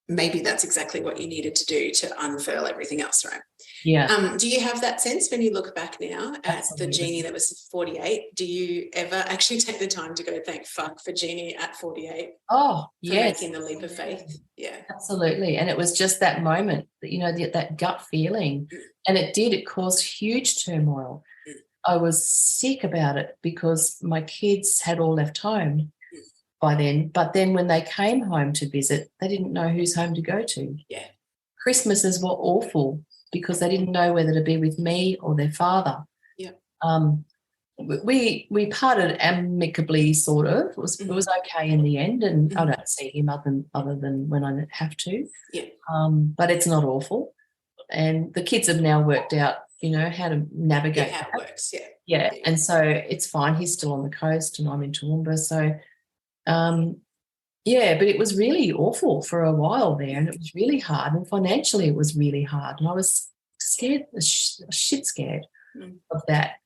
maybe that's exactly what you needed to do to unfurl everything else, right? Yeah. Do you have that sense when you look back now at the Jeannie that was 48? Do you ever actually take the time to go, thank fuck for Jeannie at 48? Oh, yes. Making the leap of faith. Yeah. Absolutely. And it was just that moment, that gut feeling. And it caused huge turmoil. I was sick about it because my kids had all left home by then. But then when they came home to visit, they didn't know whose home to go to. Yeah. Christmases were awful because they didn't know whether to be with me or their father. Yeah. We parted amicably, sort of. It was okay in the end, and I don't see him other than when I have to. Yeah. But it's not awful, and the kids have now worked out, how to navigate how it works. Yeah. Yeah, and so it's fine. He's still on the coast, and I'm in Toowoomba. So, but it was really awful for a while there, and it was really hard, and financially it was really hard, and I was scared, shit scared of that.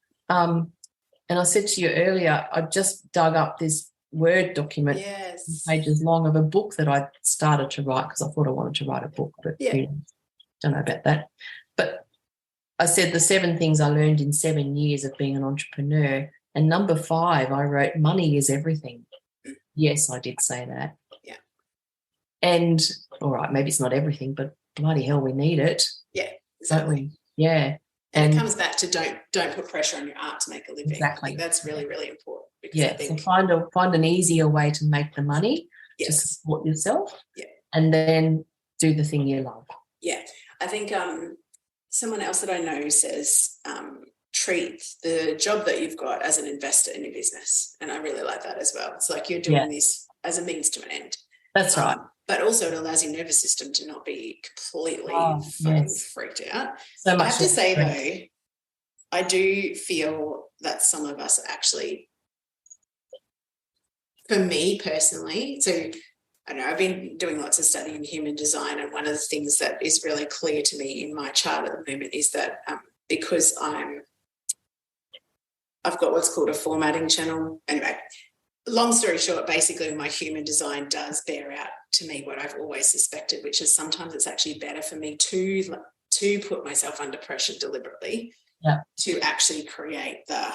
And I said to you earlier, I just dug up this Word document, pages long, of a book that I started to write because I thought I wanted to write a book, but don't know about that. But I said the 7 things I learned in 7 years of being an entrepreneur, and number 5, I wrote, money is everything. Yes, I did say that. Yeah. And, all right, maybe it's not everything, but bloody hell, we need it. Yeah, exactly. Don't we? Yeah. And it comes back to don't put pressure on your art to make a living. Exactly. I think that's really, really important. Because I think, so find an easier way to make the money to support yourself, and then do the thing you love. Yeah. I think someone else that I know says treat the job that you've got as an investor in your business, and I really like that as well. It's like you're doing this as a means to an end. That's right. But also it allows your nervous system to not be completely freaked out. So much. I have to say, though, I do feel that some of us actually, for me personally, so I know I've been doing lots of study in human design, and one of the things that is really clear to me in my chart at the moment is that because I've got what's called a formatting channel. Anyway, long story short, basically my human design does bear out to me what I've always suspected, which is sometimes it's actually better for me to put myself under pressure deliberately to actually create the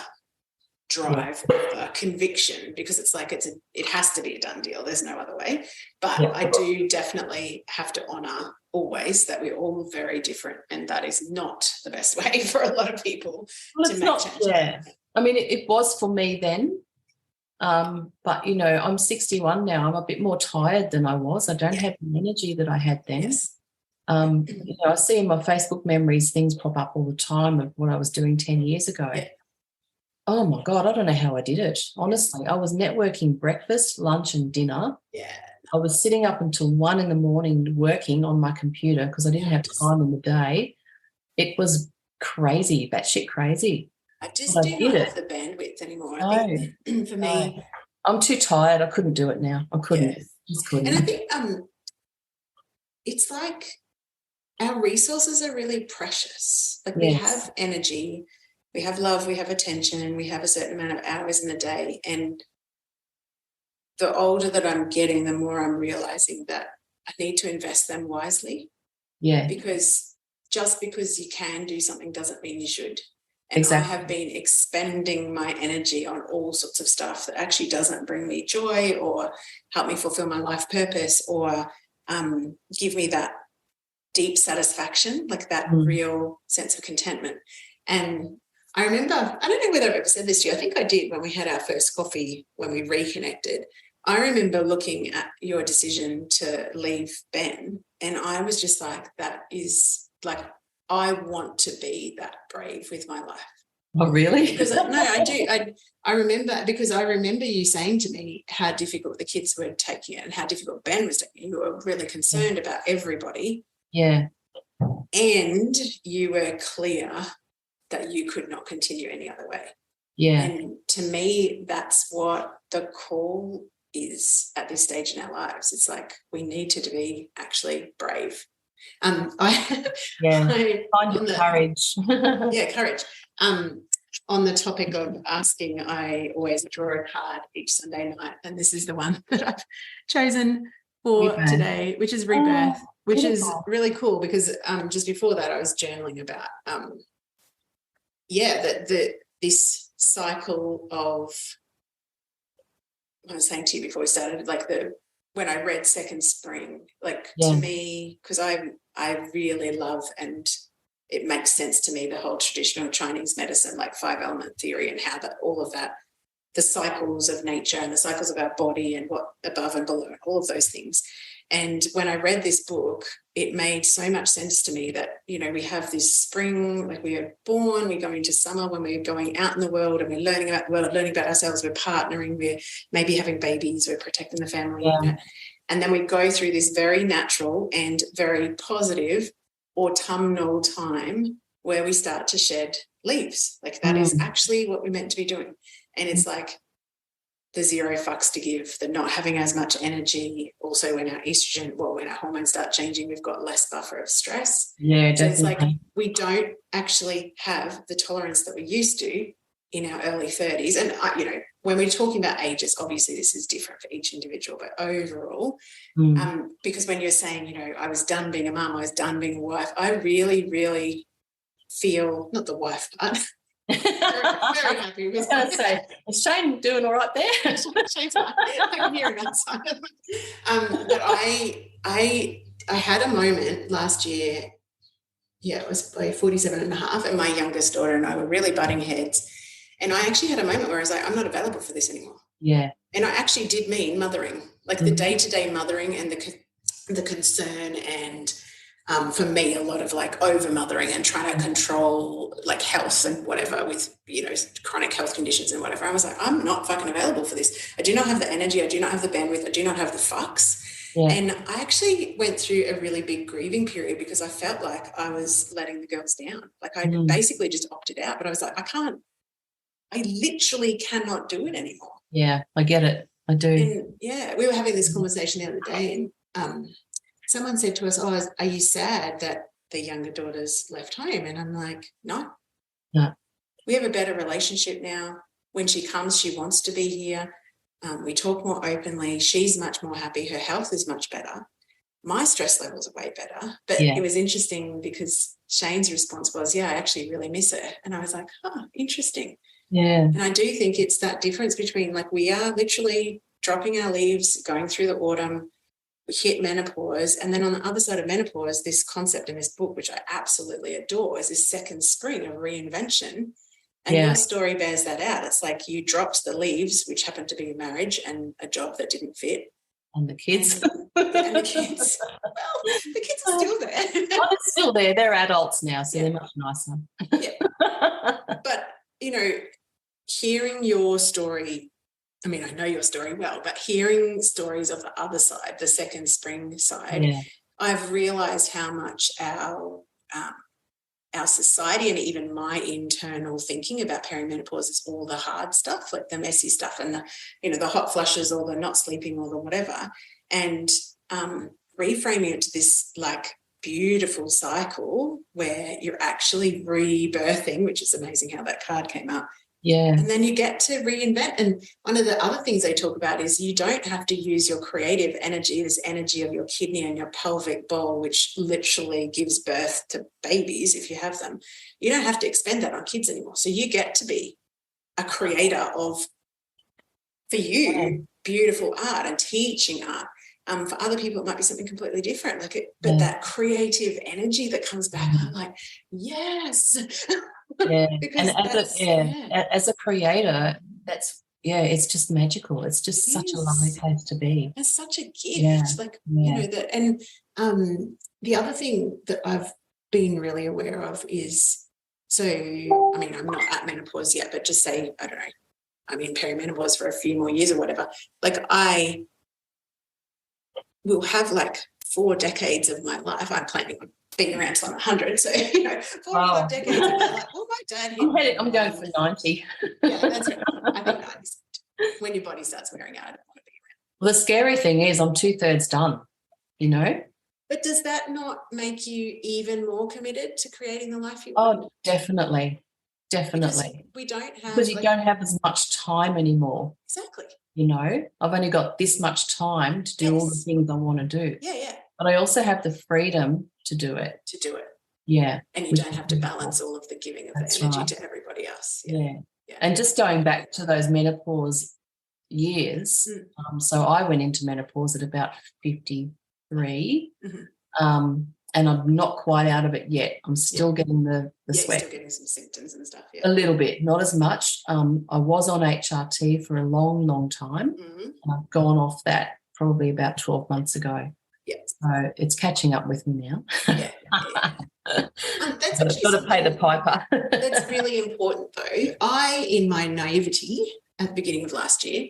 drive or the conviction, because it's like it has to be a done deal. There's no other way. But I do definitely have to honour always that we're all very different, and that is not the best way for a lot of people to make change. Yeah. I mean, it was for me then. But, I'm 61 now. I'm a bit more tired than I was. I don't have the energy that I had then. Yes. I see in my Facebook memories things pop up all the time of what I was doing 10 years ago. Yeah. Oh, my God, I don't know how I did it. Honestly, I was networking breakfast, lunch and dinner. Yeah. I was sitting up until 1 a.m. working on my computer because I didn't have time in the day. It was crazy, batshit crazy. I just do not have the bandwidth anymore. No, I think for me, I'm too tired. I couldn't do it now. I couldn't. Just couldn't. And I think it's like our resources are really precious. Like we have energy, we have love, we have attention, we have a certain amount of hours in the day. And the older that I'm getting, the more I'm realising that I need to invest them wisely. Yeah. Because just because you can do something doesn't mean you should. And I have been expending my energy on all sorts of stuff that actually doesn't bring me joy or help me fulfill my life purpose or give me that deep satisfaction, like that real sense of contentment. And I remember, I don't know whether I've ever said this to you, I think I did when we had our first coffee, when we reconnected. I remember looking at your decision to leave Ben, and I was just like, that is like, I want to be that brave with my life. Oh, really? Because I do. I remember, because I remember you saying to me how difficult the kids were taking it and how difficult Ben was taking it. You were really concerned about everybody. Yeah. And you were clear that you could not continue any other way. Yeah. And to me, that's what the call is at this stage in our lives. It's like we need to be actually brave. Find your courage. Courage. On the topic of asking, I always draw a card each Sunday night, and this is the one that I've chosen for today, which is rebirth, which is really cool because just before that I was journaling about this cycle of, I was saying to you before we started, like when I read Second Spring, like to me, because I really love and it makes sense to me, the whole traditional Chinese medicine, like 5-element theory, and how that all of that, the cycles of nature and the cycles of our body and what above and below, all of those things. And when I read this book, it made so much sense to me that, you know, we have this spring, like we are born, we go into summer when we're going out in the world and we're learning about the world, learning about ourselves, we're partnering, we're maybe having babies, we're protecting the family unit. And then we go through this very natural and very positive autumnal time where we start to shed leaves. Like that is actually what we're meant to be doing. And it's like the zero fucks to give, the not having as much energy. Also when our estrogen, well, when our hormones start changing, we've got less buffer of stress. Yeah, so definitely. It's like we don't actually have the tolerance that we used to in our early 30s. And, you know, when we're talking about ages, obviously this is different for each individual, but overall, because when you're saying, you know, I was done being a mum, I was done being a wife, I really, really feel, not the wife part, very happy with I was going to say, is Shane doing all right there? Shane's fine. I can hear him outside. But I had a moment last year, it was by 47 and a half, and my youngest daughter and I were really butting heads. And I actually had a moment where I was like, I'm not available for this anymore. Yeah. And I actually did mean mothering, like the day-to-day mothering and the concern and for me, a lot of like over-mothering and trying to control like health and whatever with, you know, chronic health conditions and whatever. I was like, I'm not fucking available for this. I do not have the energy. I do not have the bandwidth. I do not have the fucks. Yeah. And I actually went through a really big grieving period because I felt like I was letting the girls down. Like I basically just opted out, but I was like, I literally cannot do it anymore. Yeah, I get it. I do. And yeah, we were having this conversation the other day and someone said to us, oh, are you sad that the younger daughter's left home? And I'm like, no. We have a better relationship now. When she comes, she wants to be here. We talk more openly. She's much more happy. Her health is much better. My stress levels are way better. But it was interesting because Shane's response was, I actually really miss her. And I was like, interesting. Yeah. And I do think it's that difference between like we are literally dropping our leaves, going through the autumn, we hit menopause, and then on the other side of menopause, this concept in this book, which I absolutely adore, is this second spring of reinvention. And your story bears that out. It's like you dropped the leaves, which happened to be a marriage and a job that didn't fit. And the kids. And the kids. Well, the kids are still there. Oh, they're still there. They're adults now, so they're much nicer. But, you know, hearing your story, I mean, I know your story well, but hearing stories of the other side, the second spring side, I've realised how much our society and even my internal thinking about perimenopause is all the hard stuff, like the messy stuff and the, you know, the hot flushes or the not sleeping or the whatever, and reframing it to this like beautiful cycle where you're actually rebirthing, which is amazing how that card came up. Yeah. And then you get to reinvent. And one of the other things they talk about is you don't have to use your creative energy, this energy of your kidney and your pelvic bowl, which literally gives birth to babies if you have them. You don't have to expend that on kids anymore. So you get to be a creator of, for you, beautiful art and teaching art. For other people, it might be something completely different. But that creative energy that comes back, I'm like, yes. And as a creator, it's just magical. It's just such a lovely place to be. It's such a gift. You know that. And the other thing that I've been really aware of is, so I mean, I'm not at menopause yet, but just say, I don't know, I'm in perimenopause for a few more years or whatever. Like I will have like 4 decades of my life. I'm planning on being around till I'm 100. So, you know, 4 or 5 decades of my life. Well, my dad hit I'm going for 90. Yeah, that's right. I think 90. When your body starts wearing out, I don't want to be around. Well, the scary thing is I'm 2/3 done, you know. But does that not make you even more committed to creating the life you want? Oh, definitely. Because we don't have... Because you don't have as much time anymore. Exactly. You know, I've only got this much time to do all the things I want to do. Yeah. But I also have the freedom to do it. Yeah. And you don't have to balance all of the giving of the energy to everybody else. Yeah. And just going back to those menopause years, so I went into menopause at about 53. and I'm not quite out of it yet. I'm still getting the sweat. Still getting some symptoms and stuff. Yeah. A little bit, not as much. I was on HRT for a long, long time. Mm-hmm. And I've gone off that probably about 12 months ago. Yeah. So it's catching up with me now. Yeah. That's I've got to pay the piper. That's really important, though. I, in my naivety at the beginning of last year,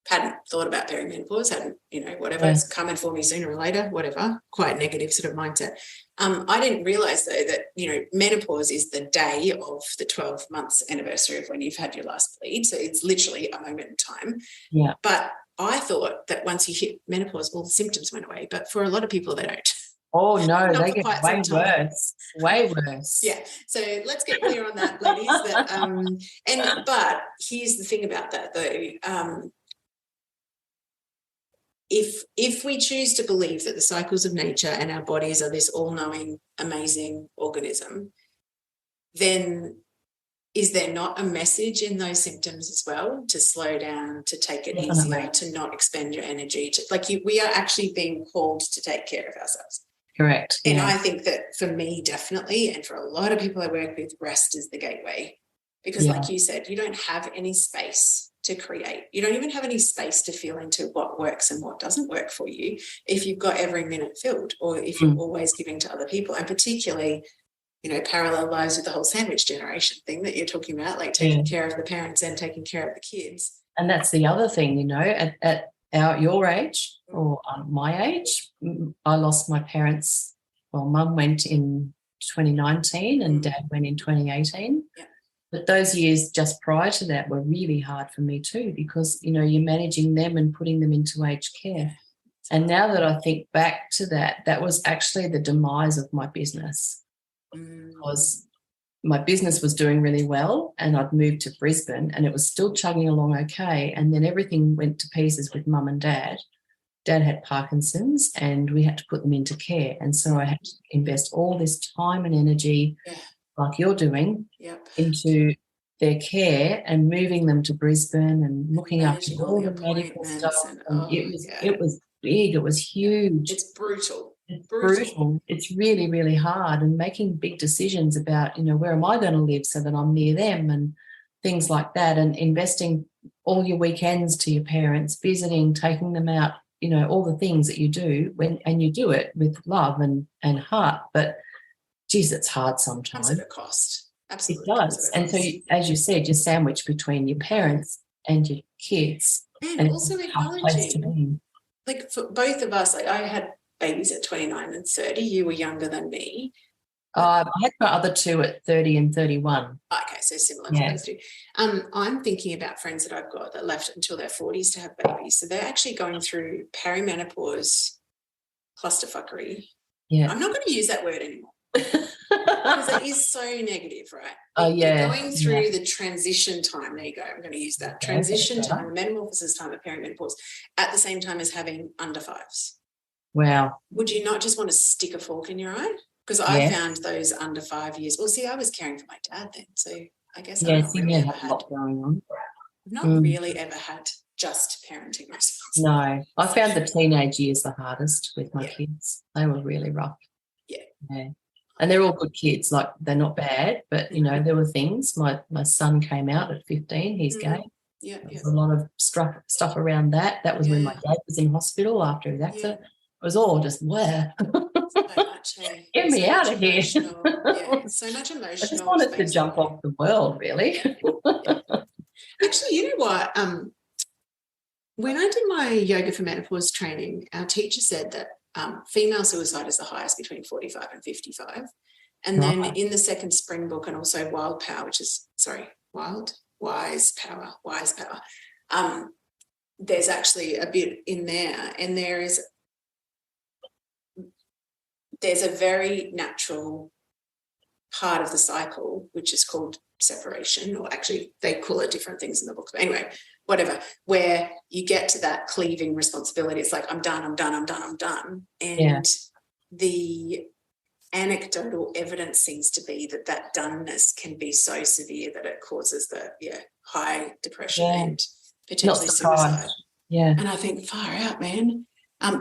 hadn't thought about perimenopause, hadn't, whatever, it's coming for me sooner or later, whatever, quite negative sort of mindset. I didn't realise, though, that, menopause is the day of the 12 months anniversary of when you've had your last bleed. So it's literally a moment in time. Yeah. But I thought that once you hit menopause, all the symptoms went away. But for a lot of people, they don't. Oh, no, they get way worse, way worse. Yeah. So let's get clear on that, ladies. But here's the thing about that, though. If we choose to believe that the cycles of nature and our bodies are this all-knowing, amazing organism, then is there not a message in those symptoms as well to slow down, to take it easier, to not expend your energy? We are actually being called to take care of ourselves. Correct. And I think that for me, definitely, and for a lot of people I work with, rest is the gateway. Because like you said, you don't have any space to create. You don't even have any space to feel into what works and what doesn't work for you if you've got every minute filled, or if you're always giving to other people. And particularly, parallel lives with the whole sandwich generation thing that you're talking about, like taking care of the parents and taking care of the kids. And that's the other thing, at your age or my age, I lost my parents. Well, Mum went in 2019 and Dad went in 2018. Yeah. But those years just prior to that were really hard for me too, because, you're managing them and putting them into aged care. And now that I think back to that, that was actually the demise of my business, because my business was doing really well and I'd moved to Brisbane and it was still chugging along okay. And then everything went to pieces with Mum and Dad. Dad had Parkinson's and we had to put them into care. And so I had to invest all this time and energy, like you're doing, into their care and moving them to Brisbane and looking after all the medical stuff. It was big. It was huge. It's brutal. It's brutal. It's really, really hard, and making big decisions about, where am I going to live so that I'm near them and things like that, and investing all your weekends to your parents, visiting, taking them out, all the things that you do and you do it with love and heart. But, geez, it's hard sometimes. It comes at a cost. Absolutely. It does. And so, as you said, you're sandwiched between your parents and your kids. And also acknowledging, like for both of us, like I had babies at 29 and 30. You were younger than me. I had my other two at 30 and 31. Okay, so similar to those two. I'm thinking about friends that I've got that left until their 40s to have babies. So they're actually going through perimenopause clusterfuckery. Yeah. I'm not going to use that word anymore. Because it is so negative, right? Oh, yeah. You're going through the transition time. There you go. I'm going to use that. Transition time, the metamorphosis time of perimenopause, at the same time as having under fives. Wow. Would you not just want to stick a fork in your eye? Because I found those under 5 years. Well, see, I was caring for my dad then, so I guess I've not really ever had. I've not really ever had just parenting myself. No, I found the teenage years the hardest with my kids. They were really rough. Yeah. And they're all good kids. Like, they're not bad, but there were things. My son came out at 15. He's gay. Yeah, there was a lot of stuff around that. That was when my dad was in hospital after his accident. It was all just where. So much, Get me out of here. So much emotional. I just wanted to jump off the world, really. Actually, you know what? When I did my yoga for menopause training, our teacher said that female suicide is the highest between 45 and 55. And then in the second spring book, and also Wise Power, there's actually a bit in there, and there's a very natural part of the cycle, which is called separation, or actually they call it different things in the book. But anyway, whatever, where you get to that cleaving responsibility. It's like, I'm done. And the anecdotal evidence seems to be that doneness can be so severe that it causes the high depression and potentially suicide. Yeah. And I think, far out, man.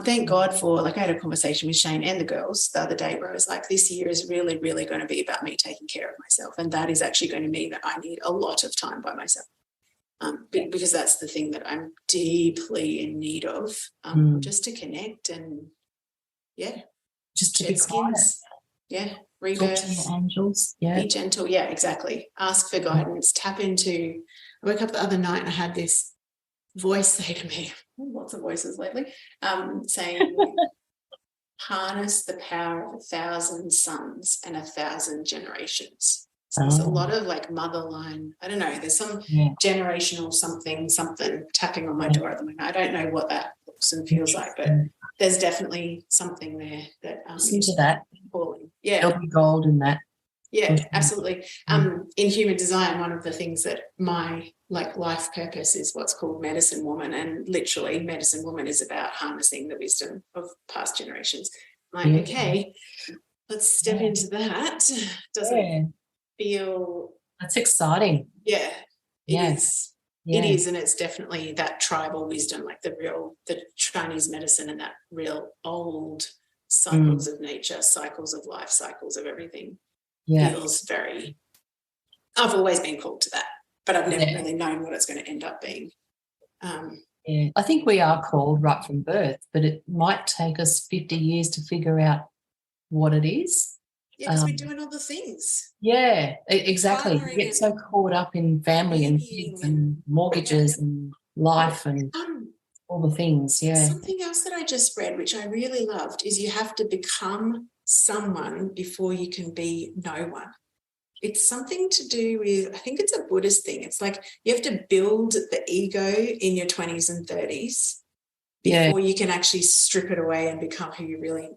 thank God for, like, I had a conversation with Shane and the girls the other day where I was like, this year is really, really going to be about me taking care of myself. And that is actually going to mean that I need a lot of time by myself. Because that's the thing that I'm deeply in need of, just to connect and, just to be quiet. Rebirth. Talk to your angels. Be gentle. Yeah, exactly. Ask for guidance. Tap into. I woke up the other night and I had this voice say to me, lots of voices lately, saying, harness the power of 1,000 suns and 1,000 generations. So there's a lot of like mother line. I don't know. There's some generational something tapping on my door at the moment. I don't know what that looks and feels like, but there's definitely something there that listen to that. Calling. Yeah, there'll be gold in that. Yeah, absolutely. In human design, one of the things that my life purpose is what's called medicine woman, and literally medicine woman is about harnessing the wisdom of past generations. Okay, let's step into that. Doesn't feel that's exciting. Yeah, it is. It is, and it's definitely that tribal wisdom, like the Chinese medicine and that real old cycles of nature, cycles of life, cycles of everything. Feels very. I've always been called to that, but I've never really known what it's going to end up being. I think we are called right from birth, but it might take us 50 years to figure out what it is. Yeah, because we're doing all the things. Yeah, exactly. We get so caught up in family and kids and mortgages and life and all the things. Yeah. Something else that I just read, which I really loved, is you have to become someone before you can be no one. It's something to do with, I think it's a Buddhist thing. It's like you have to build the ego in your 20s and 30s before you can actually strip it away and become who you really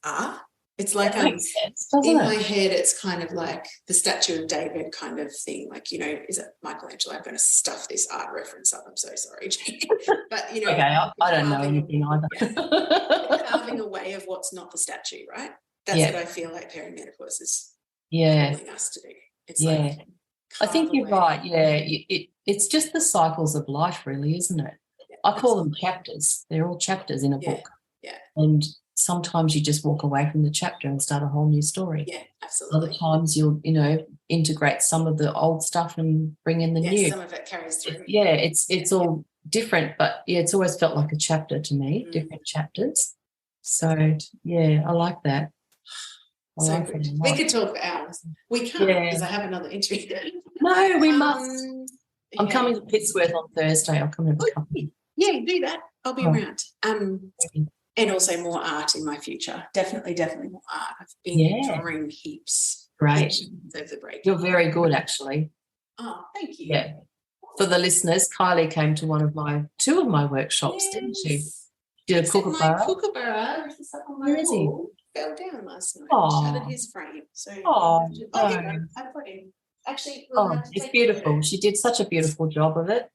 are. It's like makes sense, in my head, it's kind of like the statue of David kind of thing. Like, is it Michelangelo? I'm going to stuff this art reference up. I'm so sorry, Jeanne. But, okay, I don't know anything either. Carving away of what's not the statue, right? That's what I feel like perimenopause is calling us to do. It's like I think you're right. Yeah, it's just the cycles of life, really, isn't it? I call them chapters. They're all chapters in a book. Yeah. And sometimes you just walk away from the chapter and start a whole new story. Yeah, absolutely. Other times you'll, integrate some of the old stuff and bring in the new. Some of it carries through. It's all different, but it's always felt like a chapter to me, different chapters. So I like that. So good. We could talk for hours. We can't because I have another interview. No, we must. I'm coming to Pittsworth on Thursday. I'll come and have a company. Yeah, do that. I'll be around. And also more art in my future. Definitely more art. I've been drawing heaps. Great. Over the break. You're very good, actually. Oh, thank you. Yeah. For the listeners, Kylie came to two of my workshops, didn't she? Did a kookaburra. My kookaburra. Where is he? Fell down last night. Shattered his frame. So I've got him. Actually, it's beautiful. She did such a beautiful job of it.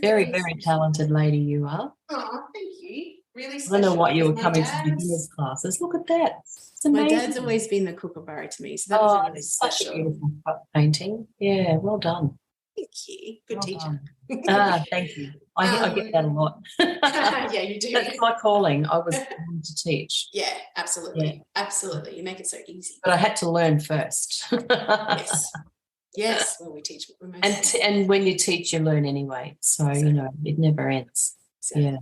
Very, very talented lady you are. Oh, thank you. Really special. I don't know what you were coming to beginners classes. Look at that. It's amazing. My dad's always been the kookaburra to me, so that was really special. Such a beautiful painting. Yeah, well done. Thank you. Good teacher. Thank you. I get that a lot. Yeah, you do. That's my calling. I was born to teach. Yeah, absolutely. Yeah. Absolutely. You make it so easy. But I had to learn first. Yes. Well, we teach what we're and when you teach, you learn anyway. So, it never ends. Exactly.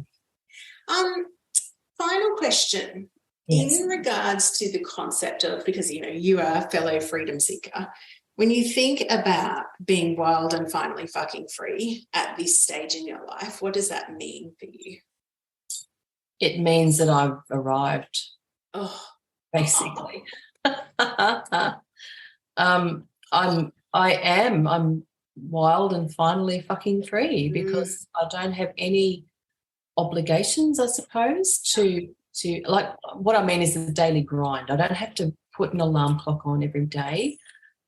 Final question. Yes. In regards to the concept of, because, you are a fellow freedom seeker, when you think about being wild and finally fucking free at this stage in your life, what does that mean for you? It means that I've arrived. Basically. I'm wild and finally fucking free because I don't have any obligations, I suppose, to like what I mean is the daily grind. I don't have to put an alarm clock on every day.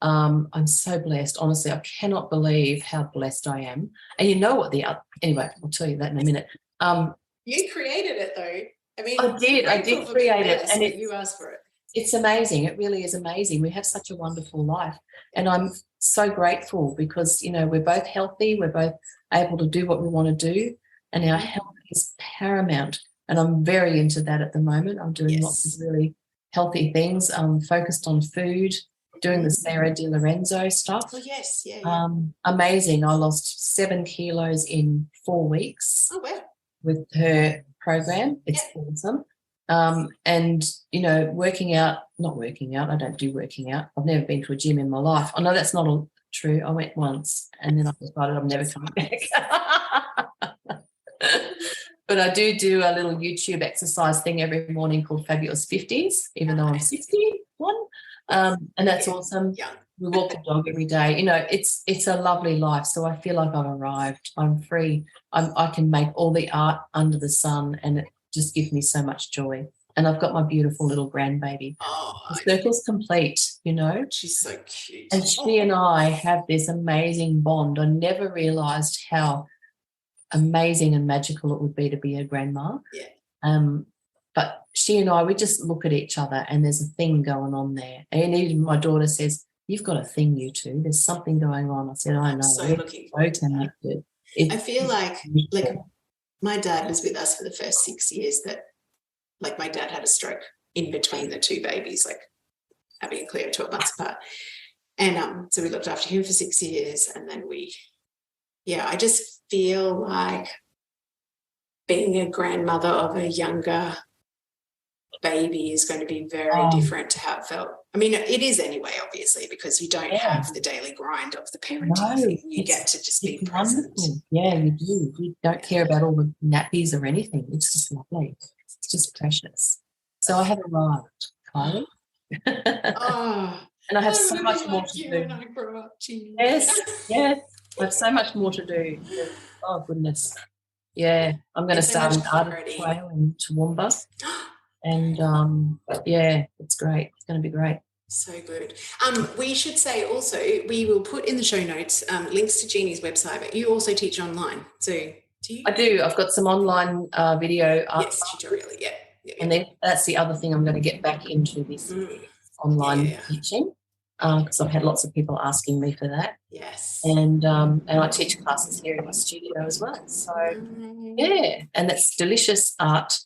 I'm so blessed. Honestly, I cannot believe how blessed I am. And you know what anyway, I'll tell you that in a minute. You created it though. I mean, I did create it, and you asked for it. It's amazing. It really is amazing. We have such a wonderful life, and I'm so grateful because we're both healthy. We're both able to do what we want to do, and our health is paramount. And I'm very into that at the moment. I'm doing lots of really healthy things. I'm focused on food, doing the Sarah Di Lorenzo stuff. Oh, yes, yeah. Amazing. I lost 7 kilos in 4 weeks with her program. It's awesome. And, you know, not working out. I don't do working out. I've never been to a gym in my life. I know that's not all true. I went once and then I decided I'm never coming back. But I do a little YouTube exercise thing every morning called Fabulous 50s, even though I'm 61. And that's awesome. Yeah. We walk the dog every day. You know, it's a lovely life. So I feel like I've arrived. I'm free. I can make all the art under the sun, and it just gives me so much joy. And I've got my beautiful little grandbaby. The circle's complete, you know. She's so cute. And she and I have this amazing bond. I never realised how amazing and magical it would be to be a grandma. But she and I, we just look at each other and there's a thing going on there. And even my daughter says, "You've got a thing, you two. There's something going on." I said, "I know." So looking forward to that. I feel like my dad was with us for the first 6 years that, like, my dad had a stroke in between the two babies, like Abby and Cleo, 12 months apart. And so we looked after him for 6 years, and then I just feel like being a grandmother of a younger baby is going to be very different to how it felt. I mean, it is anyway, obviously, because you don't have the daily grind of the parenting thing. You get to just be present. Wonderful. Yeah, you do. You don't care about all the nappies or anything. It's just lovely. It's just precious. So I have arrived, Kylie. And I have so much more to do. When I grow up, Yes. I have so much more to do. Oh, goodness. Yeah, I'm going to start an artist trail in Toowoomba. And, it's great. It's going to be great. So good. We should say also, we will put in the show notes links to Jeannie's website, but you also teach online. So do you? I do. I've got some online video art. Yes, tutorial, yeah. And then that's the other thing I'm going to get back into, this online teaching, because I've had lots of people asking me for that. Yes. And I teach classes here in my studio as well. So, and that's delicioussart.com.au.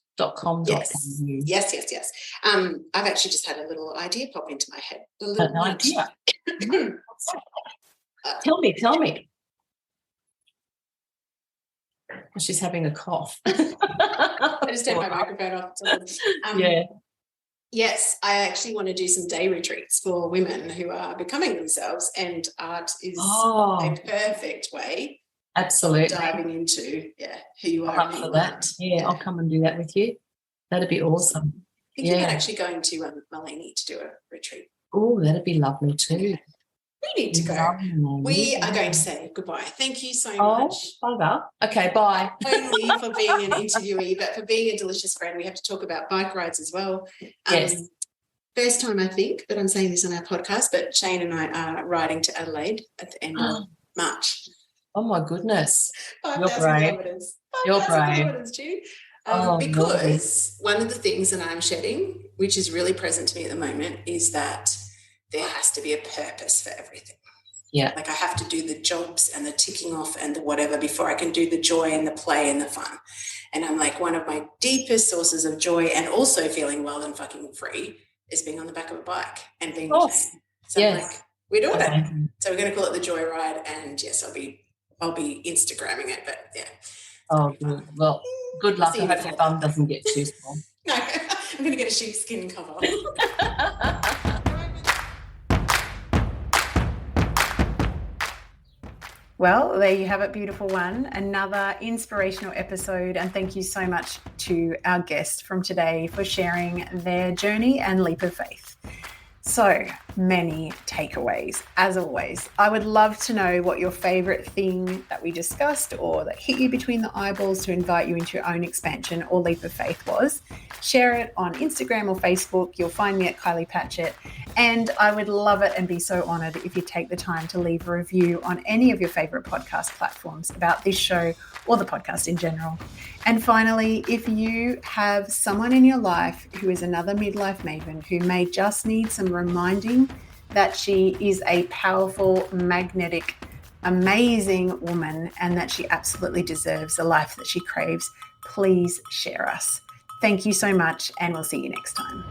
Yes. I've actually just had a little idea pop into my head. An idea? Tell me. She's having a cough. I just turned my microphone off. Yes, I actually want to do some day retreats for women who are becoming themselves, and art is a perfect way. Absolutely. Diving into who you are. I'm up for that. Yeah, I'll come and do that with you. That'd be awesome. I think you're actually going to Malini to do a retreat. Oh, that'd be lovely too. We need to go. We are going to say goodbye. Thank you so much. Bugger. Okay, bye. Only for being an interviewee, but for being a delicious friend. We have to talk about bike rides as well. Yes. First time, I think, that I'm saying this on our podcast, but Jeanne and I are riding to Adelaide at the end of March. Oh, my goodness. 5,000 kilometres. You're brave. Kilometres, Jude. Because one of the things that I'm shedding, which is really present to me at the moment, is that there has to be a purpose for everything. Yeah. Like I have to do the jobs and the ticking off and the whatever before I can do the joy and the play and the fun. And I'm like, one of my deepest sources of joy and also feeling well and fucking free is being on the back of a bike and being with Jeanne. So I'm like, we're doing it. So we're going to call it the Joy Ride, and yes, I'll be Instagramming it, but yeah. Oh, good. Well, good luck. I hope your bum doesn't get too small. No, I'm going to get a sheepskin cover. Well, there you have it, beautiful one. Another inspirational episode, and thank you so much to our guest from today for sharing their journey and leap of faith. So many takeaways, as always. I would love to know what your favorite thing that we discussed or that hit you between the eyeballs to invite you into your own expansion or leap of faith was. Share it on Instagram or Facebook. You'll find me at Kylie Patchett. And I would love it and be so honored if you take the time to leave a review on any of your favorite podcast platforms about this show or the podcast in general. And finally, if you have someone in your life who is another midlife maven who may just need some reminding that she is a powerful, magnetic, amazing woman and that she absolutely deserves the life that she craves, please share us. Thank you so much, and we'll see you next time.